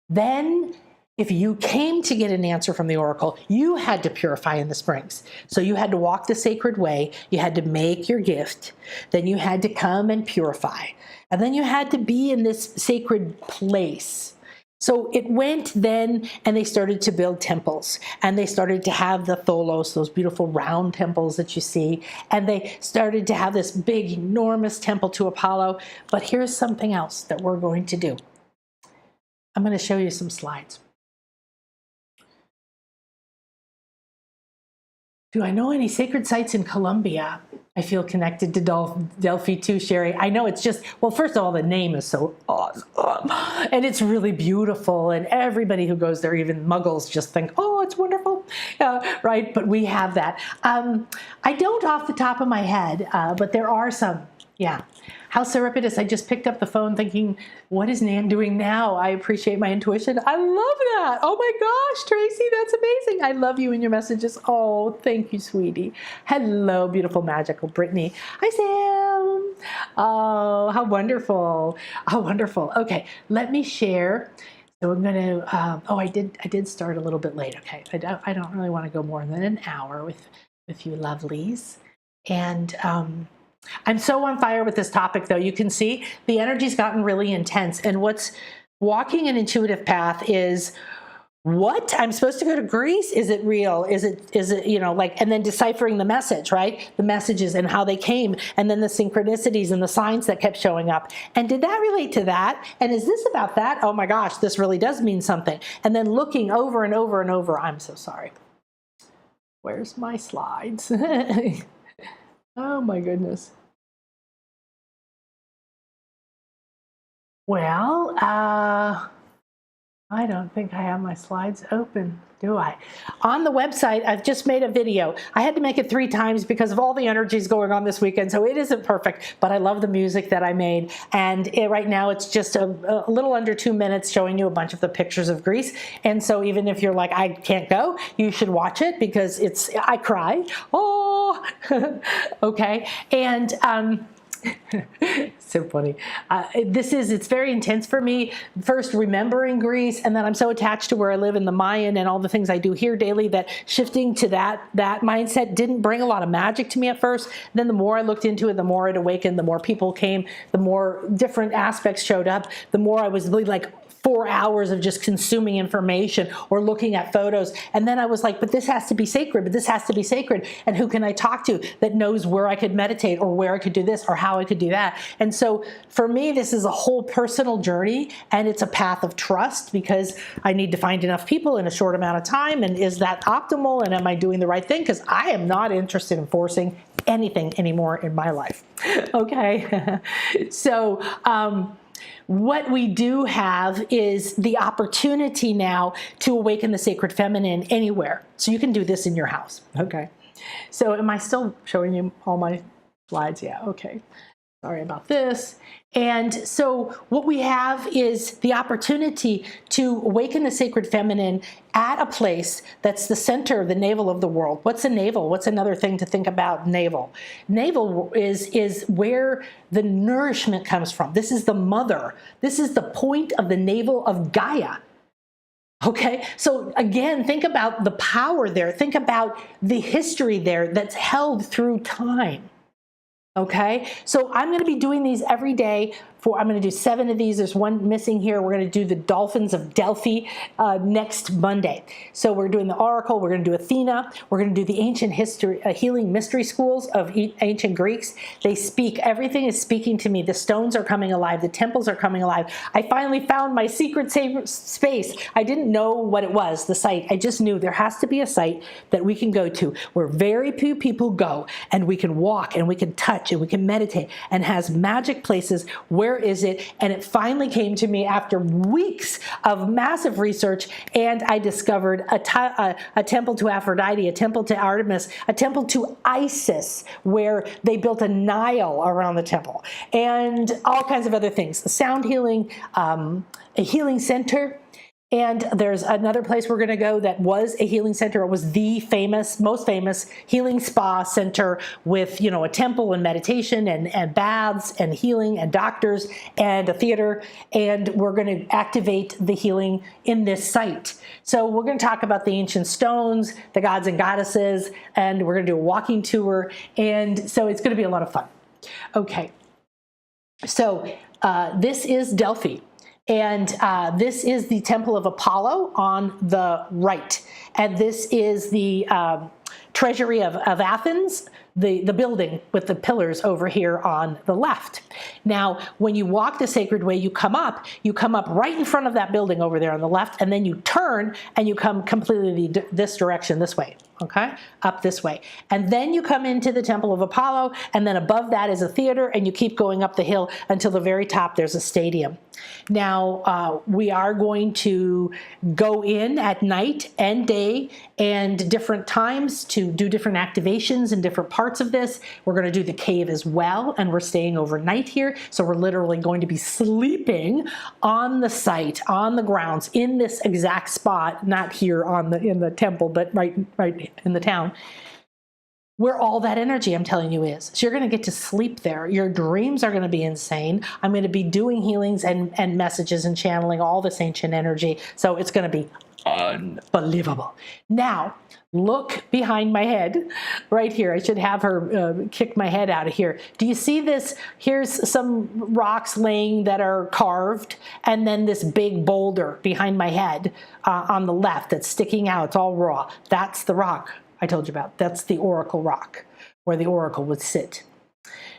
Then if you came to get an answer from the oracle, you had to purify in the springs. So you had to walk the sacred way. You had to make your gift. Then you had to come and purify. And then you had to be in this sacred place. So it went then, and they started to build temples. And they started to have the tholos, those beautiful round temples that you see. And they started to have this big, enormous temple to Apollo. But here's something else that we're going to do. I'm going to show you some slides. Do I know any sacred sites in Colombia? I feel connected to Delphi too, Sherry. I know it's just, well, first of all, the name is so awesome. And it's really beautiful. And everybody who goes there, even muggles, just think, oh, it's wonderful. Right? But we have that. I don't off the top of my head, but there are some. Yeah. How serendipitous. I just picked up the phone thinking, what is Nan doing now? I appreciate my intuition. I love that. Oh my gosh, Tracy, that's amazing. I love you and your messages. Oh, thank you, sweetie. Hello, beautiful, magical Brittany. Hi, Sam. Oh, how wonderful. How wonderful. Okay, let me share. So I'm going to, I did start a little bit late. Okay, I don't really want to go more than an hour with you lovelies. And, I'm so on fire with this topic, though. You can see the energy's gotten really intense. And what's walking an intuitive path is what? I'm supposed to go to Greece? Is it real? Is it, you know, like, and then deciphering the message, right? The messages and how they came, and then the synchronicities and the signs that kept showing up. And did that relate to that? And is this about that? Oh my gosh, this really does mean something. And then looking over and over and over, I'm so sorry. Where's my slides? Oh my goodness. Well, I don't think I have my slides open, do I? On the website, I've just made a video. I had to make it 3 times because of all the energies going on this weekend, so it isn't perfect, but I love the music that I made. And right now, it's just a little under 2 minutes showing you a bunch of the pictures of Greece. And so even if you're like, I can't go, you should watch it because I cry. Oh, okay. And so funny. It's very intense for me. First, remembering Greece, and then I'm so attached to where I live in the Mayan and all the things I do here daily that shifting to that mindset didn't bring a lot of magic to me at first. Then the more I looked into it, the more it awakened, the more people came, the more different aspects showed up, the more I was really like 4 hours of just consuming information or looking at photos. And then I was like, but this has to be sacred, but this has to be sacred. And who can I talk to that knows where I could meditate or where I could do this or how I could do that? And so for me, this is a whole personal journey, and it's a path of trust because I need to find enough people in a short amount of time. And is that optimal? And am I doing the right thing? Because I am not interested in forcing anything anymore in my life. Okay. So, what we do have is the opportunity now to awaken the sacred feminine anywhere. So you can do this in your house. Okay. So am I still showing you all my slides? Yeah. Okay. Sorry about this. And so what we have is the opportunity to awaken the sacred feminine at a place that's the center of the navel of the world. What's a navel? What's another thing to think about navel? Navel is where the nourishment comes from. This is the mother. This is the point of the navel of Gaia. Okay, so again, think about the power there. Think about the history there that's held through time. Okay, so I'm going to be doing these every day. I'm going to do 7 of these. There's one missing here. We're going to do the Dolphins of Delphi next Monday. So we're doing the Oracle. We're going to do Athena. We're going to do the ancient history, healing mystery schools of ancient Greeks. They speak. Everything is speaking to me. The stones are coming alive. The temples are coming alive. I finally found my secret space. I didn't know what it was, the site. I just knew there has to be a site that we can go to where very few people go, and we can walk and we can touch and we can meditate, and has magic places. Where is it? And it finally came to me after weeks of massive research, and I discovered a temple to Aphrodite, a temple to Artemis, a temple to Isis, where they built a Nile around the temple, and all kinds of other things. A sound healing, a healing center. And there's another place we're going to go that was a healing center. It was the most famous healing spa center with, you know, a temple and meditation and baths and healing and doctors and a theater. And we're going to activate the healing in this site. So we're going to talk about the ancient stones, the gods and goddesses, and we're going to do a walking tour. And so it's going to be a lot of fun. Okay. So this is Delphi. And this is the Temple of Apollo on the right. And this is the treasury of Athens, the building with the pillars over here on the left. Now, when you walk the sacred way, you come up right in front of that building over there on the left, and then you turn and you come completely this direction, this way. Okay, up this way. And then you come into the Temple of Apollo, and then above that is a theater, and you keep going up the hill until the very top there's a stadium. Now, we are going to go in at night and day and different times to do different activations in different parts of this. We're going to do the cave as well, and we're staying overnight here. So we're literally going to be sleeping on the site, on the grounds, in this exact spot, not here in the temple, but right in the town, where all that energy, I'm telling you, is. So you're going to get to sleep there. Your dreams are going to be insane. I'm going to be doing healings and messages and channeling all this ancient energy. So it's going to be unbelievable. Now, look behind my head right here. I should have her kick my head out of here. Do you see this? Here's some rocks laying that are carved, and then this big boulder behind my head on the left that's sticking out. It's all raw. That's the rock I told you about. That's the oracle rock where the oracle would sit.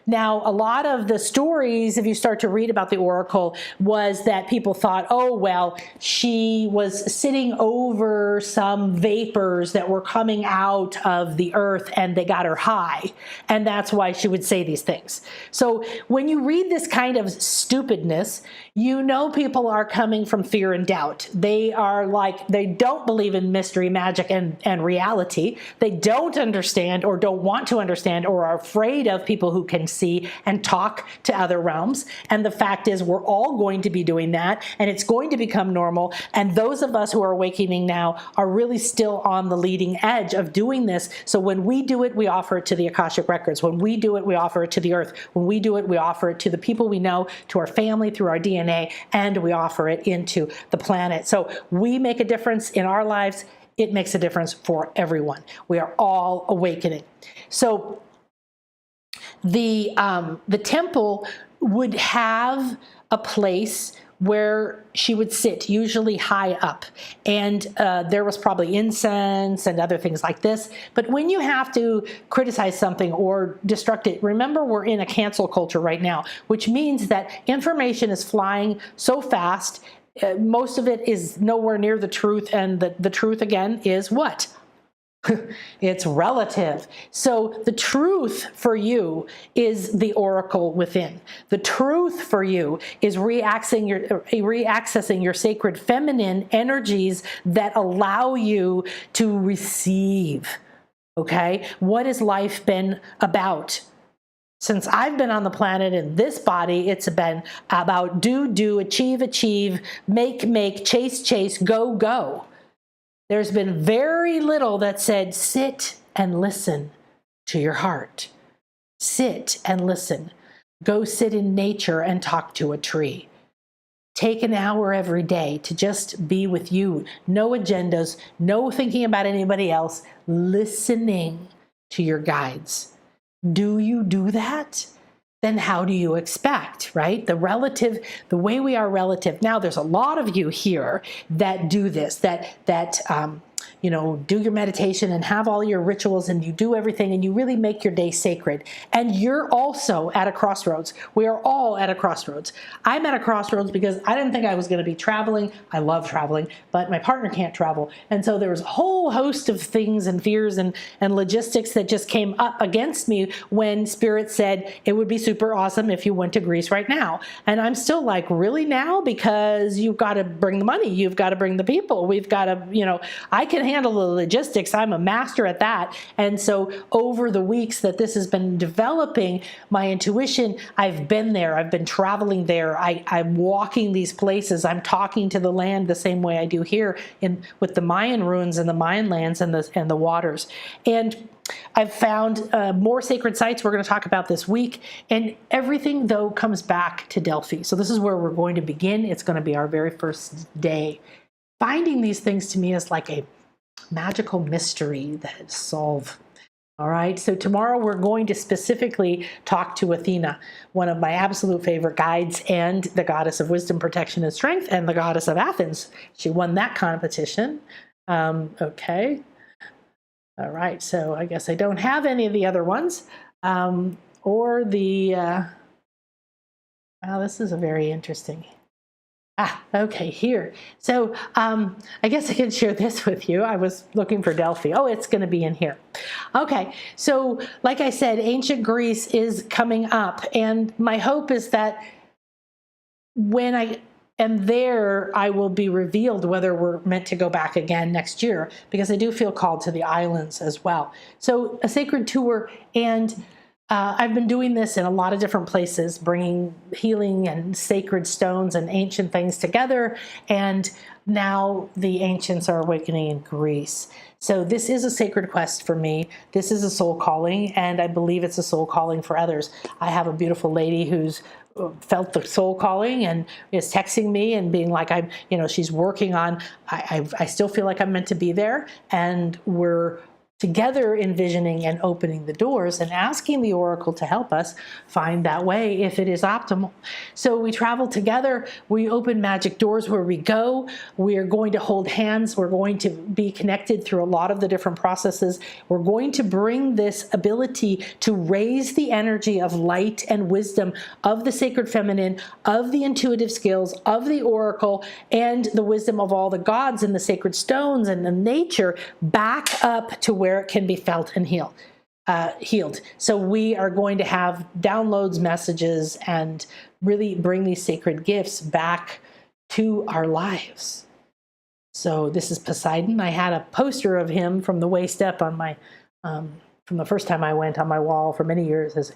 Now, a lot of the stories, if you start to read about the oracle, was that people thought, oh, well, she was sitting over some vapors that were coming out of the earth and they got her high. And that's why she would say these things. So when you read this kind of stupidness, you know people are coming from fear and doubt. They are like, they don't believe in mystery, magic, and reality. They don't understand or don't want to understand or are afraid of people who can see and talk to other realms. And the fact is, we're all going to be doing that, and it's going to become normal. And those of us who are awakening now are really still on the leading edge of doing this. So when we do it, we offer it to the Akashic records. When we do it, we offer it to the earth. When we do it, we offer it to the people we know, to our family, through our DNA, and we offer it into the planet. So we make a difference in our lives. It makes a difference for everyone. We are all awakening. So the temple would have a place where she would sit, usually high up. And there was probably incense and other things like this. But when you have to criticize something or destruct it, remember we're in a cancel culture right now, which means that information is flying so fast. Most of it is nowhere near the truth. And the truth, again, is what? It's relative. So the truth for you is the oracle within. The truth for you is reaccessing your sacred feminine energies that allow you to receive. Okay? What has life been about? Since I've been on the planet in this body, it's been about do, achieve, make, chase, go. There's been very little that said, sit and listen to your heart. Sit and listen. Go sit in nature and talk to a tree. Take an hour every day to just be with you. No agendas, no thinking about anybody else, listening to your guides. Do you do that? Then how do you expect, right? The way we are relative. Now, there's a lot of you here that do this, that do your meditation and have all your rituals and you do everything and you really make your day sacred. And you're also at a crossroads. We are all at a crossroads. I'm at a crossroads because I didn't think I was going to be traveling. I love traveling, but my partner can't travel. And so there was a whole host of things and fears and logistics that just came up against me when Spirit said it would be super awesome if you went to Greece right now. And I'm still like, really now? Because you've got to bring the money. You've got to bring the people. We've got to, I can handle the logistics. I'm a master at that. And so over the weeks that this has been developing, my intuition, I've been there. I've been traveling there. I'm walking these places. I'm talking to the land the same way I do here with the Mayan ruins and the Mayan lands and the waters. And I've found more sacred sites we're going to talk about this week. And everything, though, comes back to Delphi. So this is where we're going to begin. It's going to be our very first day. Finding these things to me is like a magical mystery that is solved. All right, so tomorrow we're going to specifically talk to Athena, one of my absolute favorite guides and the goddess of wisdom, protection, and strength, and the goddess of Athens. She won that competition. Okay. All right, so I guess I don't have any of the other ones. Or the, wow, this is a very interesting. Okay, here. So I guess I can share this with you. I was looking for Delphi. Oh, it's going to be in here. Okay, so like I said, Ancient Greece is coming up. And my hope is that when I am there, I will be revealed whether we're meant to go back again next year, because I do feel called to the islands as well. So a sacred tour, and I've been doing this in a lot of different places, bringing healing and sacred stones and ancient things together. And now the ancients are awakening in Greece. So this is a sacred quest for me. This is a soul calling, and I believe it's a soul calling for others. I have a beautiful lady who's felt the soul calling and is texting me and being like, she's working on, I still feel like I'm meant to be there. And we're together envisioning and opening the doors and asking the oracle to help us find that way if it is optimal. So we travel together, we open magic doors where we go, we are going to hold hands, we're going to be connected through a lot of the different processes. We're going to bring this ability to raise the energy of light and wisdom of the sacred feminine, of the intuitive skills, of the oracle, and the wisdom of all the gods and the sacred stones and the nature back up to where it can be felt and healed. So we are going to have downloads, messages, and really bring these sacred gifts back to our lives. So this is Poseidon. I had a poster of him from the waist up on my, from the first time I went, on my wall for many years.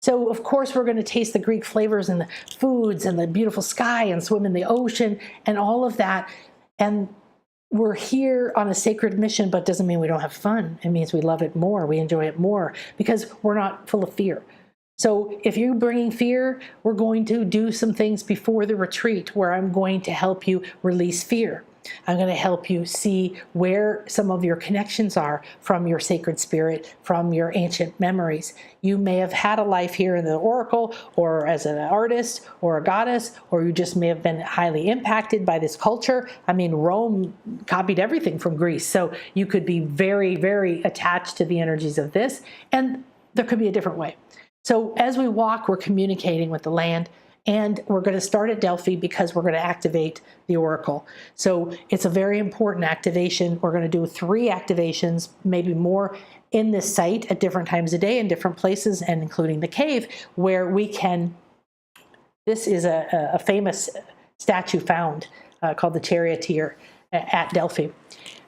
So of course we're going to taste the Greek flavors and the foods and the beautiful sky and swim in the ocean and all of that. And we're here on a sacred mission, but doesn't mean we don't have fun. It means we love it more. We enjoy it more because we're not full of fear. So if you're bringing fear, we're going to do some things before the retreat where I'm going to help you release fear. I'm going to help you see where some of your connections are from your sacred spirit, from your ancient memories. You may have had a life here in the oracle or as an artist or a goddess, or you just may have been highly impacted by this culture. I mean, Rome copied everything from Greece. So you could be very, very attached to the energies of this, and there could be a different way. So as we walk, we're communicating with the land. And we're going to start at Delphi because we're going to activate the oracle. So it's a very important activation. We're going to do 3 activations, maybe more, in this site at different times of day in different places, and including the cave, where we can, this is a famous statue found called the Charioteer at Delphi.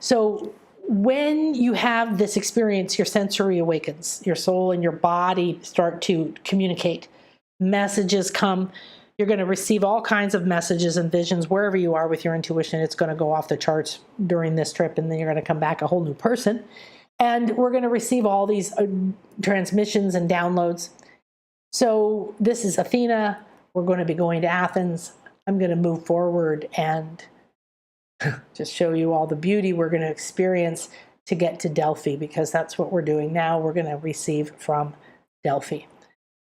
So when you have this experience, your sensory awakens, your soul and your body start to communicate. Messages come. You're going to receive all kinds of messages and visions wherever you are with your intuition. It's going to go off the charts during this trip, and then you're going to come back a whole new person. And we're going to receive all these transmissions and downloads. So this is Athena. We're going to be going to Athens. I'm going to move forward and just show you all the beauty we're going to experience to get to Delphi, because that's what we're doing now. We're going to receive from Delphi.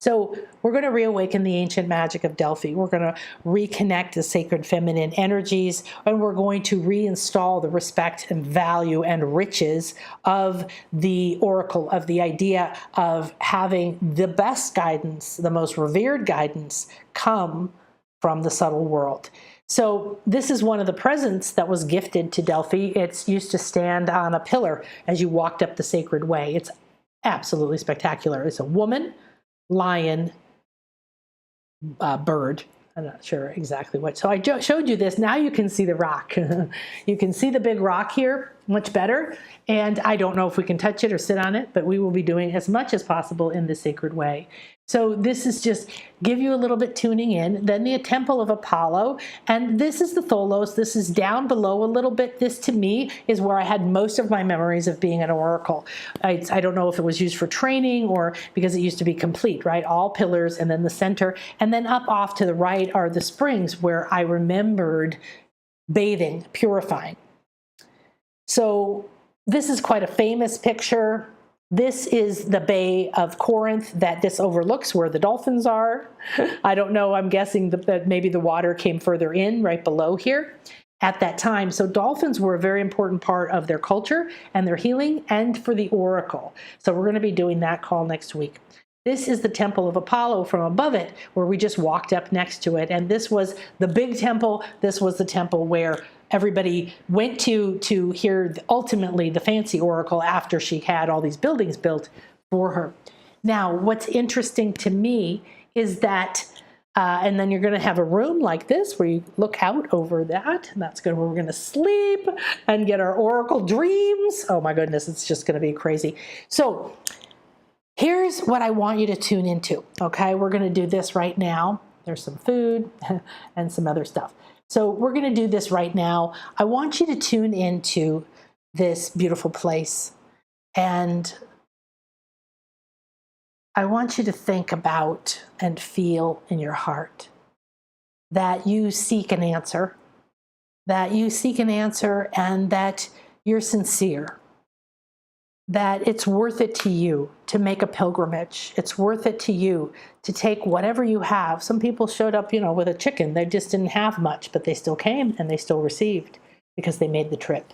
So we're going to reawaken the ancient magic of Delphi. We're going to reconnect the sacred feminine energies, and we're going to reinstall the respect and value and riches of the oracle, of the idea of having the best guidance, the most revered guidance, come from the subtle world. So this is one of the presents that was gifted to Delphi. It's used to stand on a pillar as you walked up the sacred way. It's absolutely spectacular. It's a woman, lion, bird. I'm not sure exactly what. So I showed you this. Now you can see the rock. You can see the big rock here much better. And I don't know if we can touch it or sit on it, but we will be doing as much as possible in the sacred way. So this is just give you a little bit tuning in. Then the Temple of Apollo. And this is the Tholos. This is down below a little bit. This to me is where I had most of my memories of being an oracle. I don't know if it was used for training or because it used to be complete, right? All pillars and then the center. And then up off to the right are the springs where I remembered bathing, purifying. So this is quite a famous picture. This is the Bay of Corinth that this overlooks, where the dolphins are. I don't know, I'm guessing that maybe the water came further in right below here at that time. So dolphins were a very important part of their culture and their healing and for the oracle. So we're going to be doing that call next week. This is the Temple of Apollo from above it, where we just walked up next to it. And this was the big temple. This was the temple where everybody went to hear ultimately the fancy oracle after she had all these buildings built for her. Now, what's interesting to me is that, and then you're going to have a room like this where you look out over that. And that's where we're going to sleep and get our oracle dreams. Oh my goodness, it's just going to be crazy. So here here's what I want you to tune into, okay? We're going to do this right now. There's some food and some other stuff. So we're going to do this right now. I want you to tune into this beautiful place, and I want you to think about and feel in your heart that you seek an answer, and that you're sincere, that it's worth it to you to make a pilgrimage. It's worth it to you to take whatever you have. Some people showed up, with a chicken. They just didn't have much, but they still came and they still received because they made the trip.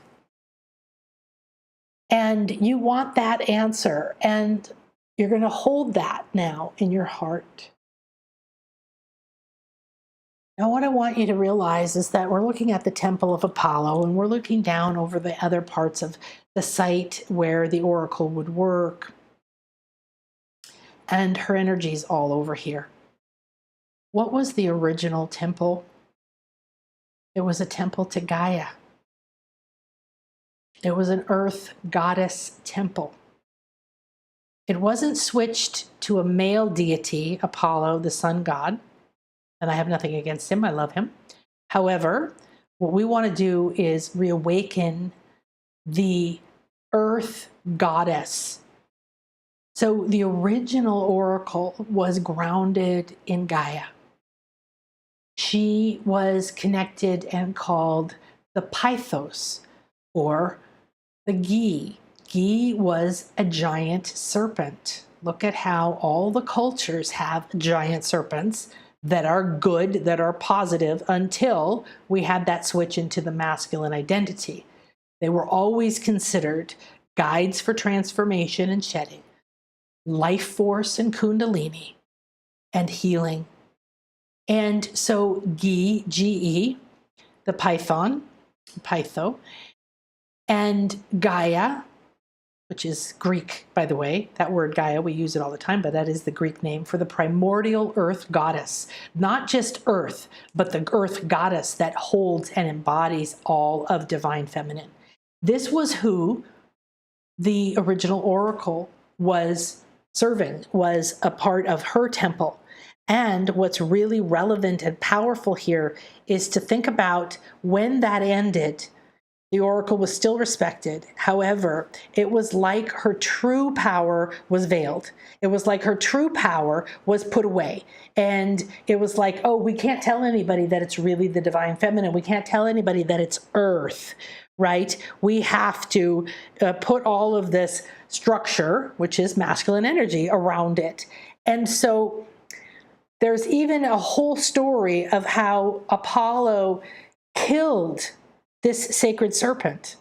And you want that answer, and you're going to hold that now in your heart. Now, what I want you to realize is that we're looking at the Temple of Apollo, and we're looking down over the other parts of the site where the oracle would work. And her energy's all over here. What was the original temple? It was a temple to Gaia. It was an earth goddess temple. It wasn't switched to a male deity, Apollo, the sun god, and I have nothing against him. I love him. However, what we want to do is reawaken the earth goddess. So the original oracle was grounded in Gaia. She was connected and called the Pythos, or the Gi. Gi was a giant serpent. Look at how all the cultures have giant serpents that are good, that are positive, until we had that switch into the masculine identity. They were always considered guides for transformation and shedding, life force and kundalini, and healing. And so Gi, Ge, the Python, Pytho, and Gaia, which is Greek, by the way. That word Gaia, we use it all the time, but that is the Greek name for the primordial earth goddess. Not just earth, but the earth goddess that holds and embodies all of divine feminine. This was who the original oracle was serving, was a part of her temple. And what's really relevant and powerful here is to think about when that ended. The oracle was still respected. However, it was like her true power was veiled. It was like her true power was put away. And it was like, oh, we can't tell anybody that it's really the divine feminine. We can't tell anybody that it's earth, right? We have to put all of this structure, which is masculine energy, around it. And so there's even a whole story of how Apollo killed this sacred serpent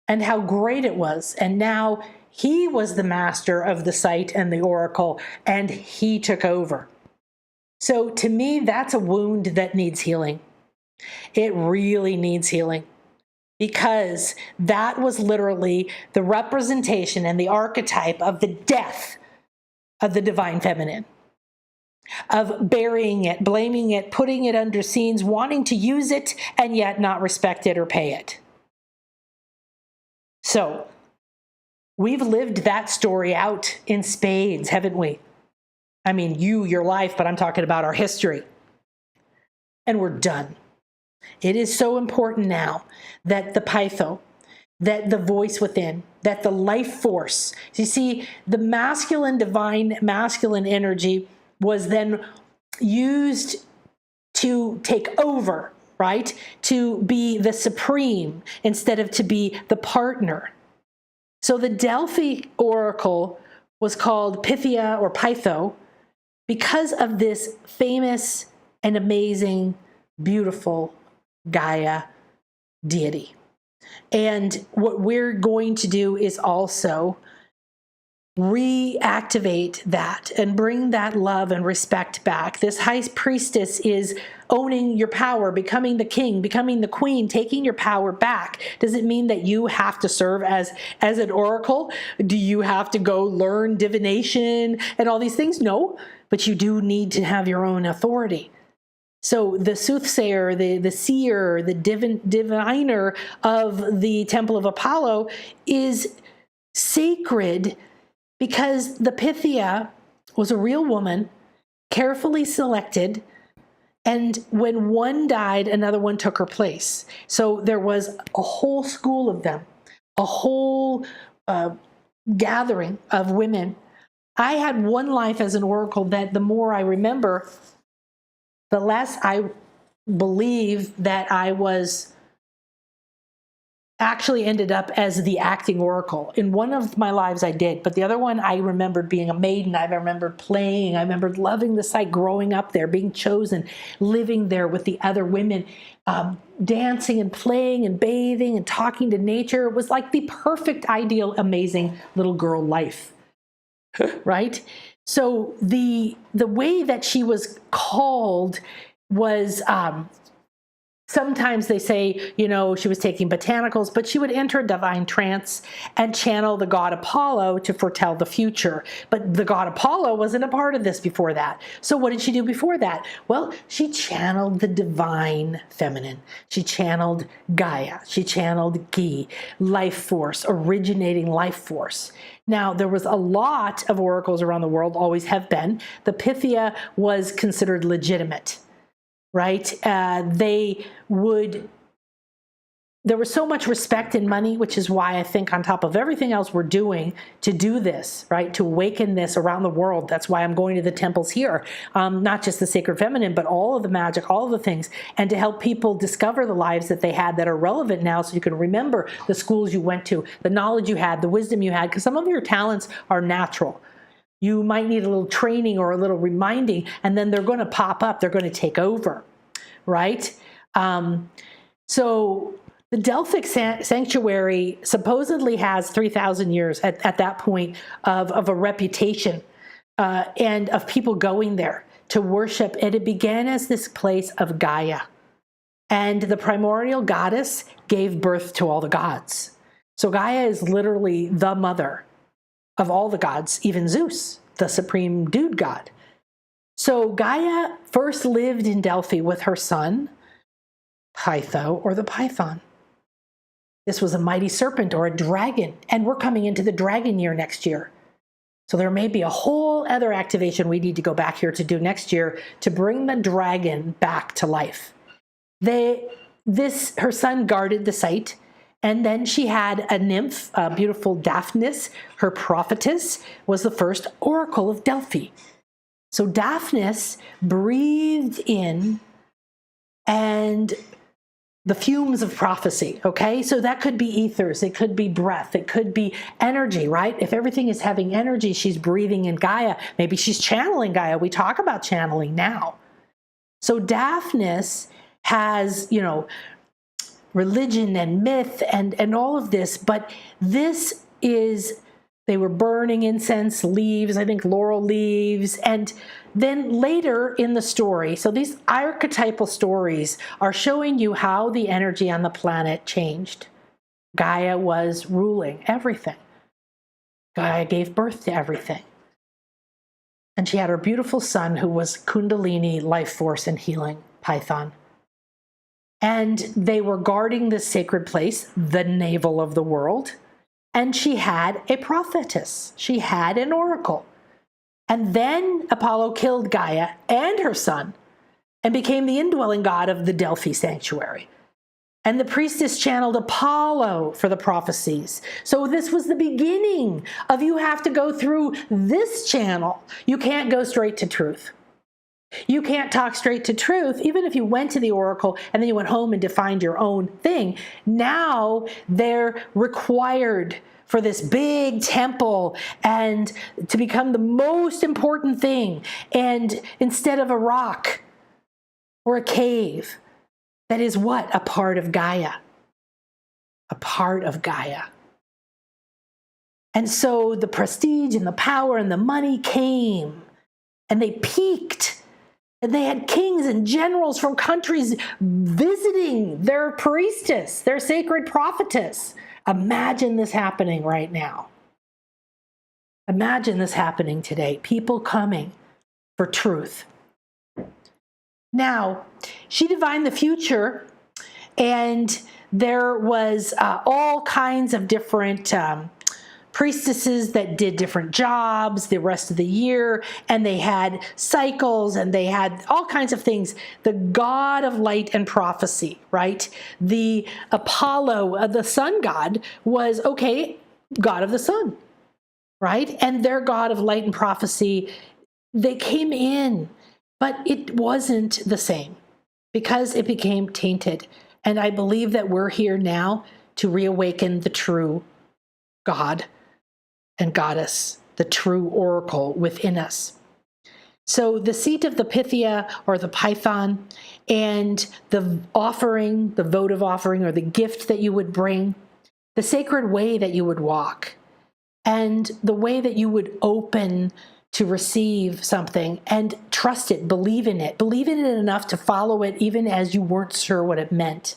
and how great it was. And now he was the master of the site and the oracle, and he took over. So to me, that's a wound that needs healing. It really needs healing, because that was literally the representation and the archetype of the death of the divine feminine, of burying it, blaming it, putting it under scenes, wanting to use it, and yet not respect it or pay it. So we've lived that story out in spades, haven't we? I mean, your life, but I'm talking about our history. And we're done. It is so important now that the Pytho, that the voice within, that the life force, you see, the masculine, divine, masculine energy was then used to take over, right? To be the supreme instead of to be the partner. So the Delphi oracle was called Pythia or Pytho because of this famous and amazing, beautiful Gaia deity. And what we're going to do is also reactivate that and bring that love and respect back. This high priestess is owning your power, becoming the king, becoming the queen, taking your power back. Does it mean that you have to serve as an oracle? Do you have to go learn divination and all these things? No, but you do need to have your own authority. So the soothsayer, the seer, the diviner of the Temple of Apollo is sacred because the Pythia was a real woman, carefully selected, and when one died, another one took her place. So there was a whole school of them, a whole gathering of women. I had one life as an oracle that the more I remember, the less I believe that I was actually ended up as the acting oracle. In one of my lives I did, but the other one I remembered being a maiden. I remembered playing. I remembered loving the site, growing up there, being chosen, living there with the other women, dancing and playing and bathing and talking to nature. It was like the perfect, ideal, amazing little girl life, right? So the way that she was called was sometimes they say, you know, she was taking botanicals, but she would enter a divine trance and channel the god Apollo to foretell the future. But the god Apollo wasn't a part of this before that. So what did she do before that? Well, she channeled the divine feminine. She channeled Gaia. She channeled Gi, life force, originating life force. Now, there was a lot of oracles around the world, always have been. The Pythia was considered legitimate. Right? There was so much respect and money, which is why I think on top of everything else we're doing to do this, right? To awaken this around the world. That's why I'm going to the temples here. Not just the sacred feminine, but all of the magic, all of the things, and to help people discover the lives that they had that are relevant now so you can remember the schools you went to, the knowledge you had, the wisdom you had, because some of your talents are natural. You might need a little training or a little reminding, and then they're going to pop up. They're going to take over, right? So the Delphic sanctuary supposedly has 3,000 years at that point of a reputation and of people going there to worship. And it began as this place of Gaia. And the primordial goddess gave birth to all the gods. So Gaia is literally the mother of all the gods, even Zeus, the supreme dude god. So Gaia first lived in Delphi with her son, Pytho, or the Python. This was a mighty serpent or a dragon, and we're coming into the dragon year next year. So there may be a whole other activation we need to go back here to do next year to bring the dragon back to life. Her son guarded the site. And then she had a nymph, a beautiful Daphnis. Her prophetess was the first oracle of Delphi. So Daphnis breathed in and the fumes of prophecy, okay? So that could be ethers, it could be breath, it could be energy, right? If everything is having energy, she's breathing in Gaia. Maybe she's channeling Gaia. We talk about channeling now. So Daphnis has, you know, religion and myth and all of this, but this is, they were burning incense leaves, I think laurel leaves, and then later in the story, so these archetypal stories are showing you how the energy on the planet changed. Gaia was ruling everything. Gaia gave birth to everything. And she had her beautiful son who was Kundalini, life force and healing, Python. And they were guarding this sacred place, the navel of the world. And she had a prophetess. She had an oracle. And then Apollo killed Gaia and her son and became the indwelling god of the Delphi sanctuary. And the priestess channeled Apollo for the prophecies. So this was the beginning of you have to go through this channel. You can't go straight to truth. You can't talk straight to truth, even if you went to the oracle and then you went home and defined your own thing. Now they're required for this big temple and to become the most important thing. And instead of a rock or a cave, that is what? A part of Gaia. A part of Gaia. And so the prestige and the power and the money came and they peaked. And they had kings and generals from countries visiting their priestess, their sacred prophetess. Imagine this happening right now. Imagine this happening today. People coming for truth. Now, she divined the future, and there was all kinds of different priestesses that did different jobs the rest of the year, and they had cycles, and they had all kinds of things. The god of light and prophecy, right? The Apollo, the sun god, was, okay, god of the sun, right? And their god of light and prophecy, they came in, but it wasn't the same because it became tainted. And I believe that we're here now to reawaken the true God and goddess, the true oracle within us. So the seat of the Pythia or the Python, and the offering, the votive offering or the gift that you would bring, the sacred way that you would walk, and the way that you would open to receive something and trust it, believe in it enough to follow it even as you weren't sure what it meant.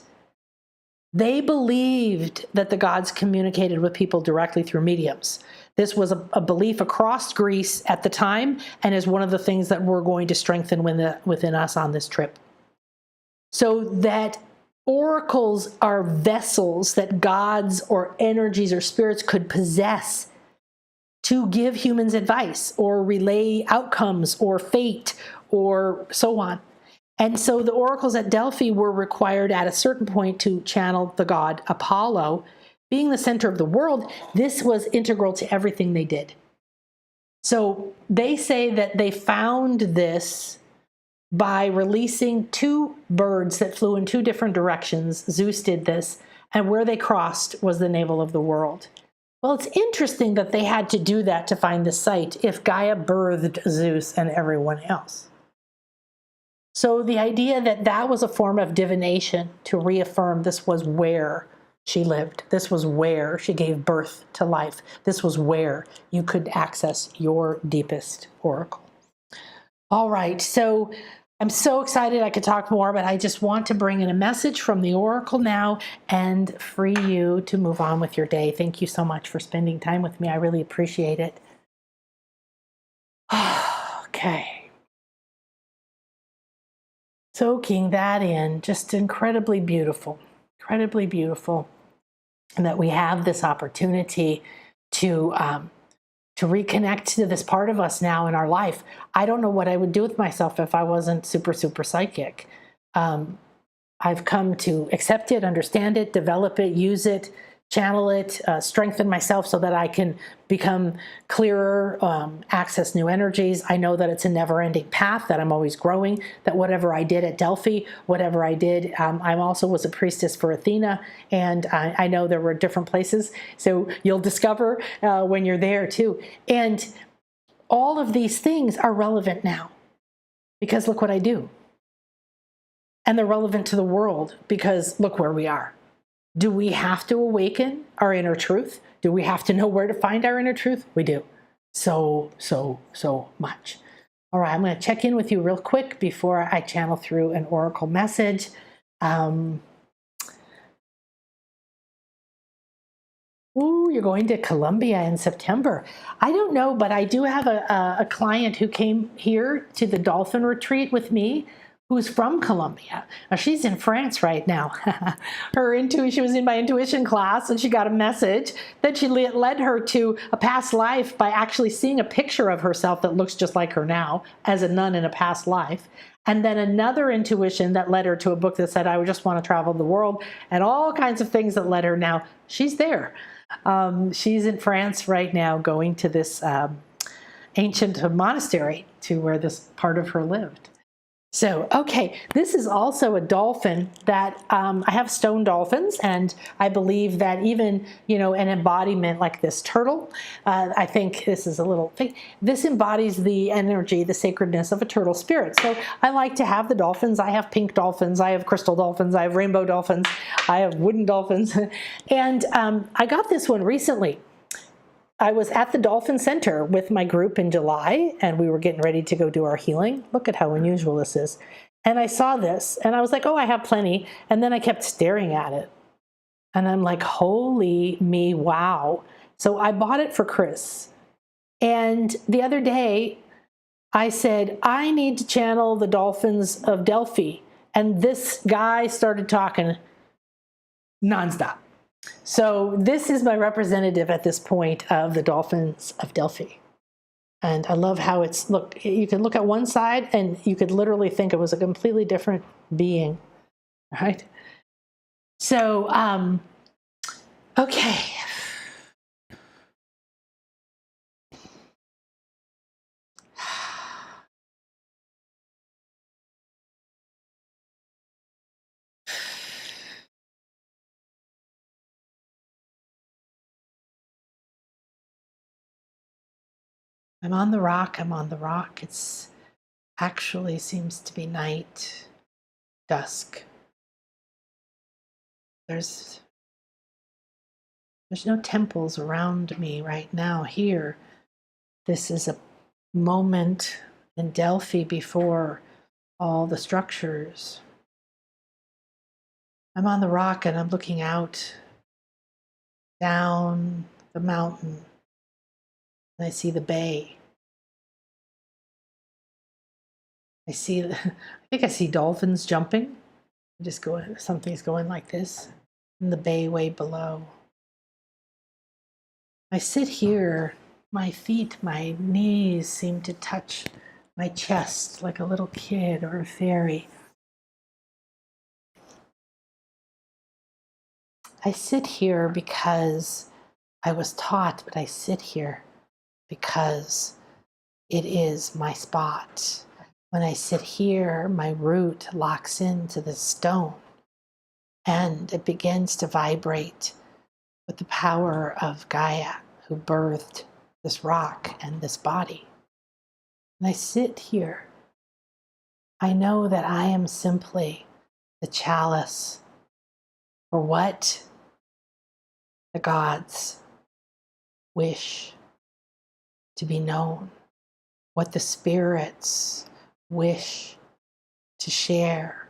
They believed that the gods communicated with people directly through mediums. This was a belief across Greece at the time, and is one of the things that we're going to strengthen within us on this trip. So that oracles are vessels that gods or energies or spirits could possess to give humans advice or relay outcomes or fate or so on. And so the oracles at Delphi were required at a certain point to channel the god Apollo. Being the center of the world, this was integral to everything they did. So they say that they found this by releasing two birds that flew in two different directions. Zeus did this, and where they crossed was the navel of the world. Well, it's interesting that they had to do that to find the site if Gaia birthed Zeus and everyone else. So the idea that that was a form of divination to reaffirm this was where she lived. This was where she gave birth to life. This was where you could access your deepest oracle. All right, so I'm so excited I could talk more, but I just want to bring in a message from the oracle now and free you to move on with your day. Thank you so much for spending time with me. I really appreciate it. Okay. Soaking that in, just incredibly beautiful, and that we have this opportunity to reconnect to this part of us now in our life. I don't know what I would do with myself if I wasn't super psychic. I've come to accept it, understand it, develop it, use it, channel it, strengthen myself so that I can become clearer, access new energies. I know that it's a never-ending path, that I'm always growing, that whatever I did at Delphi, whatever I did, I also was a priestess for Athena, and I know there were different places, so you'll discover when you're there too. And all of these things are relevant now, because look what I do. And they're relevant to the world, because look where we are. Do we have to awaken our inner truth? Do we have to know where to find our inner truth? We do. So much. All right, I'm going to check in with you real quick before I channel through an oracle message. Ooh, you're going to Colombia in September. I don't know, but I do have a client who came here to the dolphin retreat with me, who's from Colombia. Now, she's in France right now. She was in my intuition class, and she got a message that she led her to a past life by actually seeing a picture of herself that looks just like her now as a nun in a past life. And then another intuition that led her to a book that said, I would just want to travel the world, and all kinds of things that led her. Now she's there. She's in France right now, going to this ancient monastery to where this part of her lived. So, okay, this is also a dolphin that I have stone dolphins, and I believe that even, an embodiment like this turtle, I think this is a little thing. This embodies the energy, the sacredness of a turtle spirit. So I like to have the dolphins. I have pink dolphins, I have crystal dolphins, I have rainbow dolphins, I have wooden dolphins. And I got this one recently. I was at the Dolphin Center with my group in July, and we were getting ready to go do our healing. Look at how unusual this is. And I saw this, and I was like, oh, I have plenty. And then I kept staring at it. And I'm like, holy me, wow. So I bought it for Chris. And the other day, I said, I need to channel the dolphins of Delphi. And this guy started talking nonstop. So this is my representative at this point of the dolphins of Delphi. And I love how it's, look, you could look at one side and you could literally think it was a completely different being, right? So, okay. I'm on the rock, I'm on the rock. It's actually seems to be night, dusk. There's no temples around me right now here. This is a moment in Delphi before all the structures. I'm on the rock and I'm looking out down the mountain and I see the bay. I think I see dolphins jumping. Just going, something's going like this in the bay way below. I sit here, my feet, my knees seem to touch my chest like a little kid or a fairy. I sit here because I was taught, but I sit here because it is my spot. When I sit here, my root locks into the stone and it begins to vibrate with the power of Gaia, who birthed this rock and this body. And I sit here. I know that I am simply the chalice for what the gods wish to be known, what the spirits wish to share.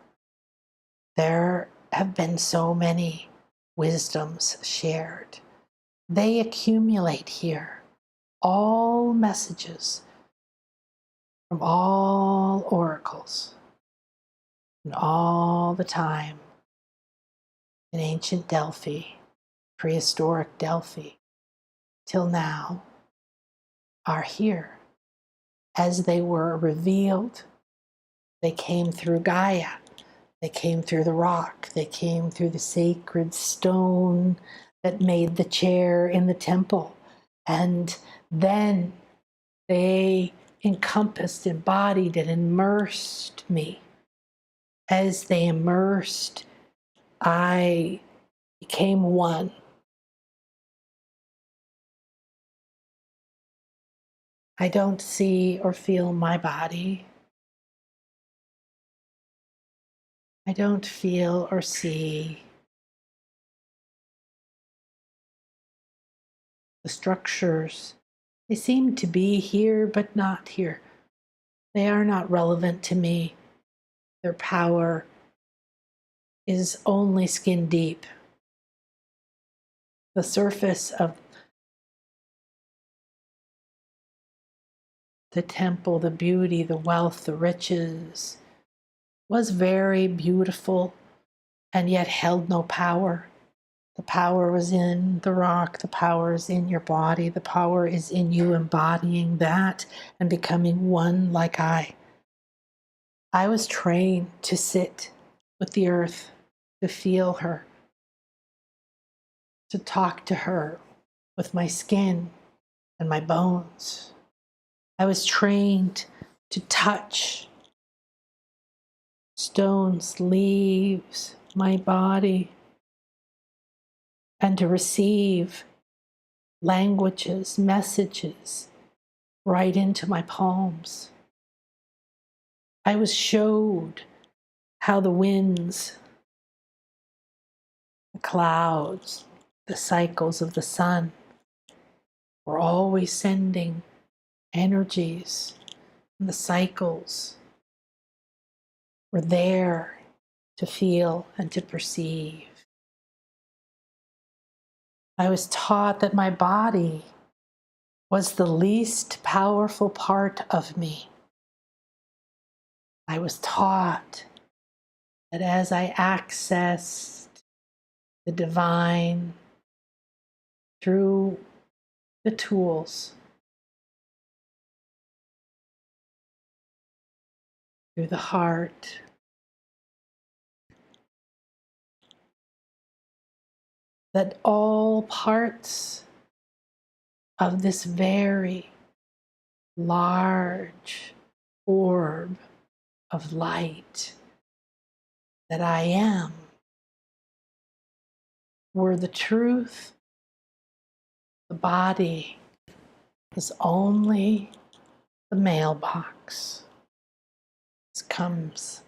There have been so many wisdoms shared. They accumulate here, all messages from all oracles, and all the time in ancient Delphi, prehistoric Delphi, till now, are here. As they were revealed, they came through Gaia, they came through the rock, they came through the sacred stone that made the chair in the temple, and then they encompassed, embodied, and immersed me. As they immersed, I became one. I don't see or feel my body. I don't feel or see the structures. They seem to be here, but not here. They are not relevant to me. Their power is only skin deep. The surface of the temple, the beauty, the wealth, the riches was very beautiful and yet held no power. The power was in the rock, the power is in your body, the power is in you embodying that and becoming one like I. I was trained to sit with the earth, to feel her, to talk to her with my skin and my bones. I was trained to touch stones, leaves, my body, and to receive languages, messages right into my palms. I was showed how the winds, the clouds, the cycles of the sun were always sending energies, and the cycles were there to feel and to perceive. I was taught that my body was the least powerful part of me. I was taught that as I accessed the divine, through the tools, through the heart, that all parts of this very large orb of light that I am were the truth. The body is only the mailbox. This comes.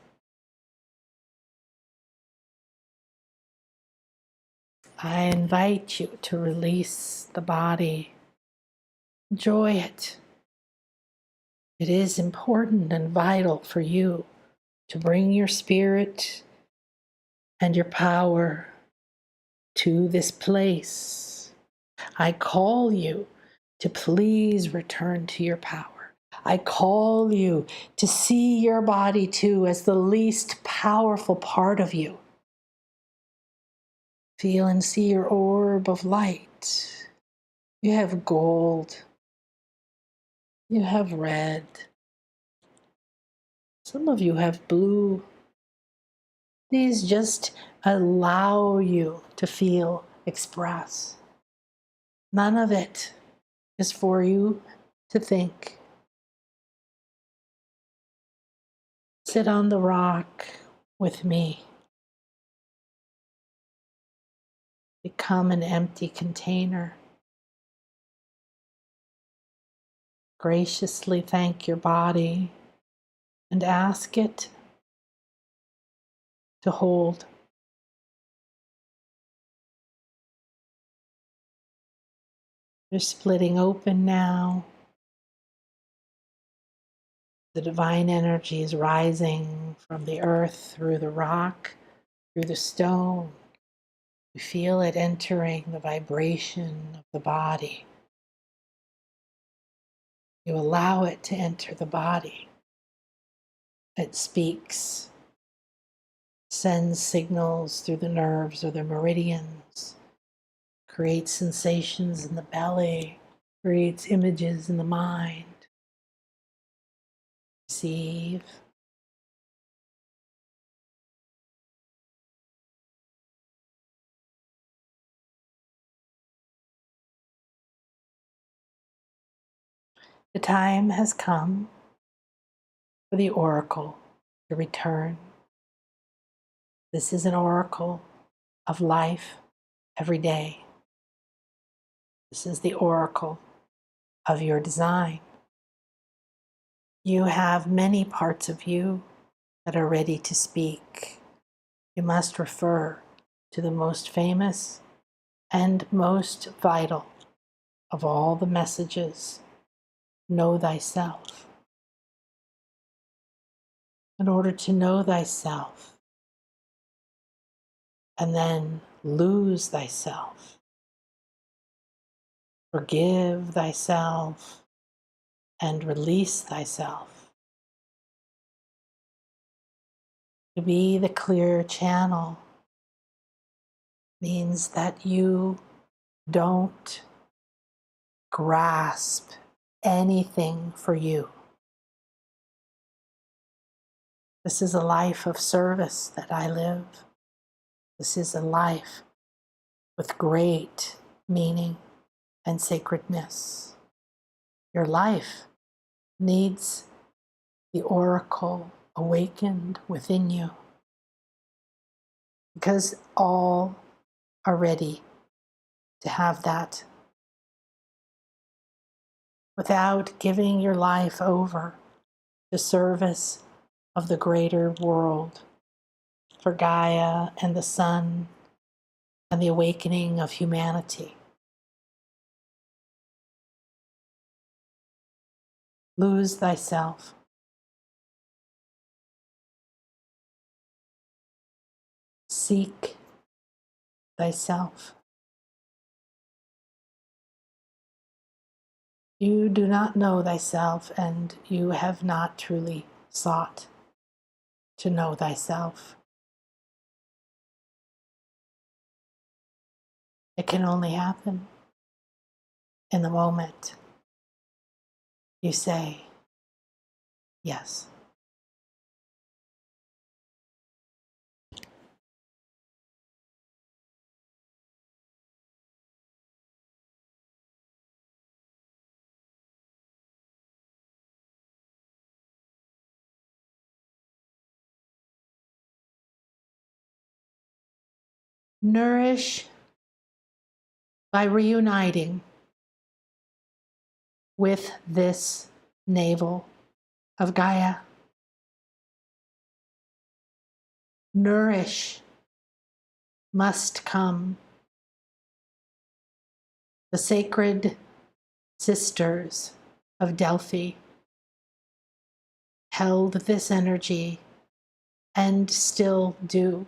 I invite you to release the body. Enjoy it. It is important and vital for you to bring your spirit and your power to this place. I call you to please return to your power. I call you to see your body too as the least powerful part of you. Feel and see your orb of light. You have gold. You have red. Some of you have blue. Please just allow you to feel, express. None of it is for you to think. Sit on the rock with me. Become an empty container. Graciously thank your body and ask it to hold. You're splitting open now. The divine energy is rising from the earth through the rock, through the stone. You feel it entering the vibration of the body. You allow it to enter the body. It speaks, sends signals through the nerves or the meridians, creates sensations in the belly, creates images in the mind. Receive. The time has come for the oracle to return. This is an oracle of life every day. This is the oracle of your design. You have many parts of you that are ready to speak. You must refer to the most famous and most vital of all the messages. Know thyself. In order to know thyself and then lose thyself, forgive thyself and release thyself. To be the clear channel means that you don't grasp anything for you. This is a life of service that I live. This is a life with great meaning and sacredness. Your life needs the oracle awakened within you because all are ready to have that. Without giving your life over to service of the greater world, for Gaia and the sun and the awakening of humanity. Lose thyself. Seek thyself. You do not know thyself, and you have not truly sought to know thyself. It can only happen in the moment, you say, yes. Nourish by reuniting with this navel of Gaia. Nourish must come. The sacred sisters of Delphi held this energy and still do.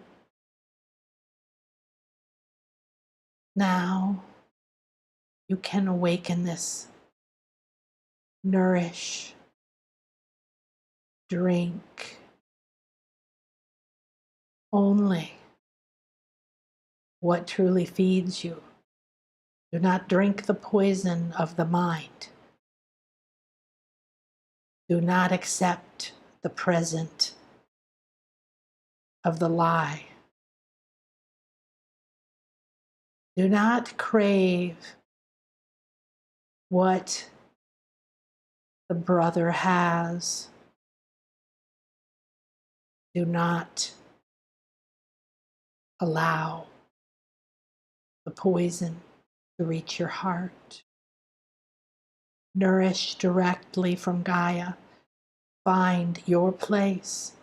Now you can awaken this. Nourish, drink only what truly feeds you. Do not drink the poison of the mind. Do not accept the present of the lie. Do not crave what the brother has. Do not allow the poison to reach your heart. Nourish directly from Gaia. Find your place.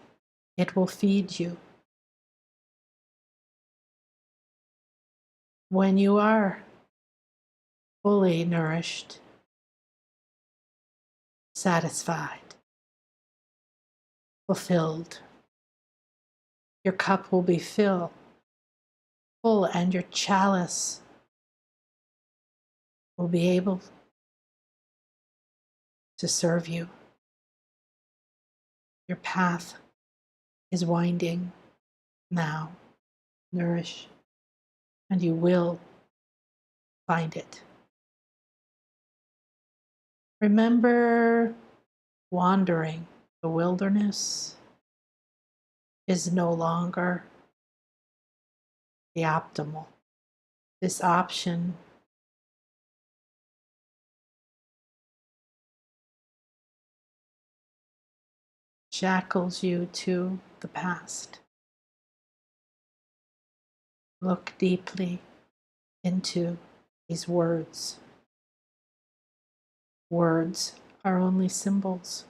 It will feed you. When you are fully nourished, satisfied, fulfilled, your cup will be full, and your chalice will be able to serve you. Your path is winding now. Nourish, and you will find it. Remember, wandering the wilderness is no longer the optimal. This option shackles you to the past. Look deeply into these words. Words are only symbols.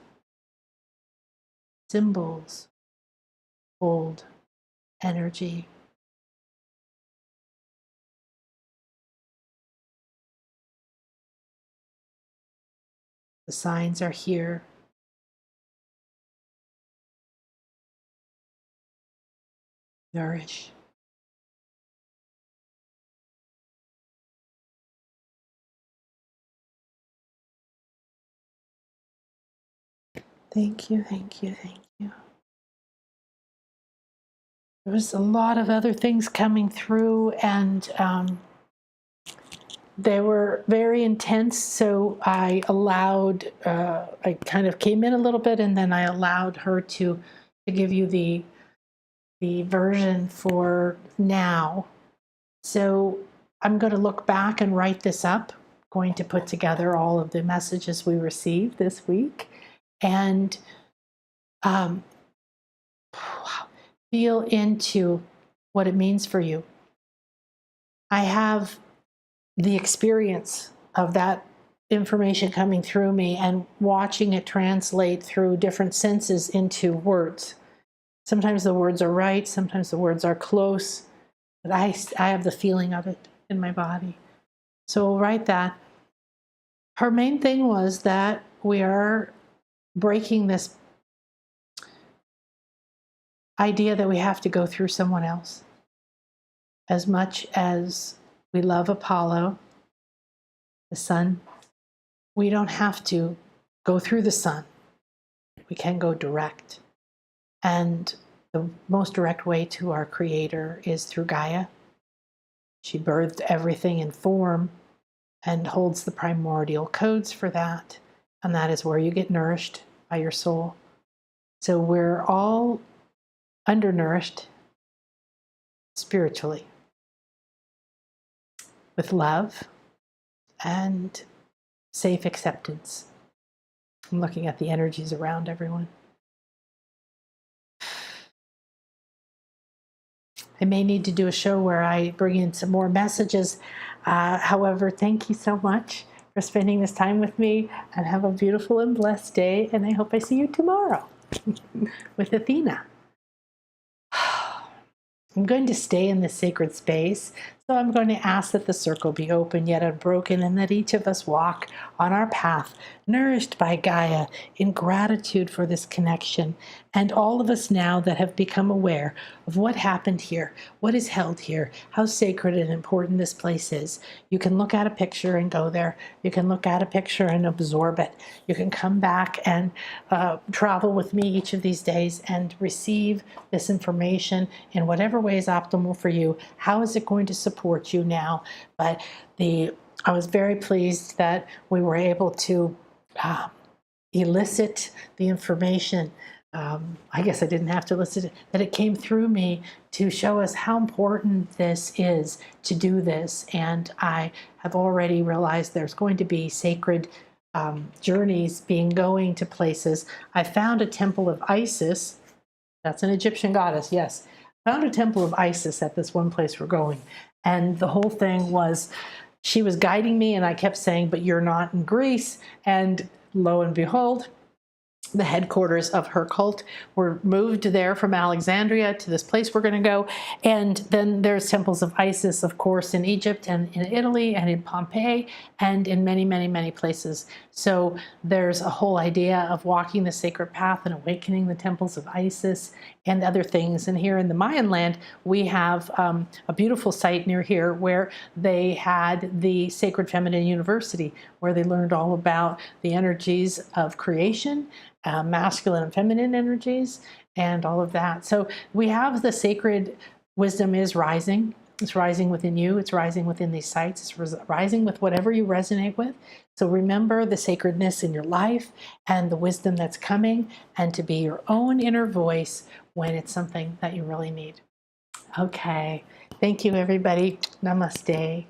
Symbols hold energy. The signs are here. Nourish. Thank you, thank you, thank you. There was a lot of other things coming through, and they were very intense, so I allowed, I kind of came in a little bit, and then I allowed her to give you the version for now. So I'm going to look back and write this up, going to put together all of the messages we received this week, and feel into what it means for you. I have the experience of that information coming through me and watching it translate through different senses into words. Sometimes the words are right, sometimes the words are close, but I have the feeling of it in my body. So we'll write that. Her main thing was that we are breaking this idea that we have to go through someone else. As much as we love Apollo, the sun, we don't have to go through the sun. We can go direct. And the most direct way to our Creator is through Gaia. She birthed everything in form, and holds the primordial codes for that. And that is where you get nourished by your soul. So we're all undernourished spiritually, with love and safe acceptance. I'm looking at the energies around everyone. I may need to do a show where I bring in some more messages. However, thank you so much for spending this time with me, and have a beautiful and blessed day. And I hope I see you tomorrow with Athena. I'm going to stay in this sacred space, so I'm going to ask that the circle be open yet unbroken, and that each of us walk on our path, nourished by Gaia, in gratitude for this connection. And all of us now that have become aware of what happened here, what is held here, how sacred and important this place is. You can look at a picture and go there. You can look at a picture and absorb it. You can come back and travel with me each of these days and receive this information in whatever way is optimal for you. How is it going to support you now? But I was very pleased that we were able to elicit the information. I guess I didn't have to elicit it, that it came through me to show us how important this is to do this. And I have already realized there's going to be sacred journeys going to places. I found a temple of Isis. That's an Egyptian goddess, yes. Found a temple of Isis at this one place we're going. And the whole thing was, she was guiding me, and I kept saying, but you're not in Greece. And lo and behold, the headquarters of her cult were moved there from Alexandria to this place we're going to go. And then there's temples of Isis, of course, in Egypt and in Italy and in Pompeii and in many, many, many places. So there's a whole idea of walking the sacred path and awakening the temples of Isis and other things. And here in the Mayan land, we have a beautiful site near here where they had the Sacred Feminine University, where they learned all about the energies of creation, masculine and feminine energies, and all of that. So we have the sacred wisdom is rising. It's rising within you. It's rising within these sites. It's rising with whatever you resonate with. So remember the sacredness in your life and the wisdom that's coming, and to be your own inner voice when it's something that you really need. Okay. Thank you, everybody. Namaste.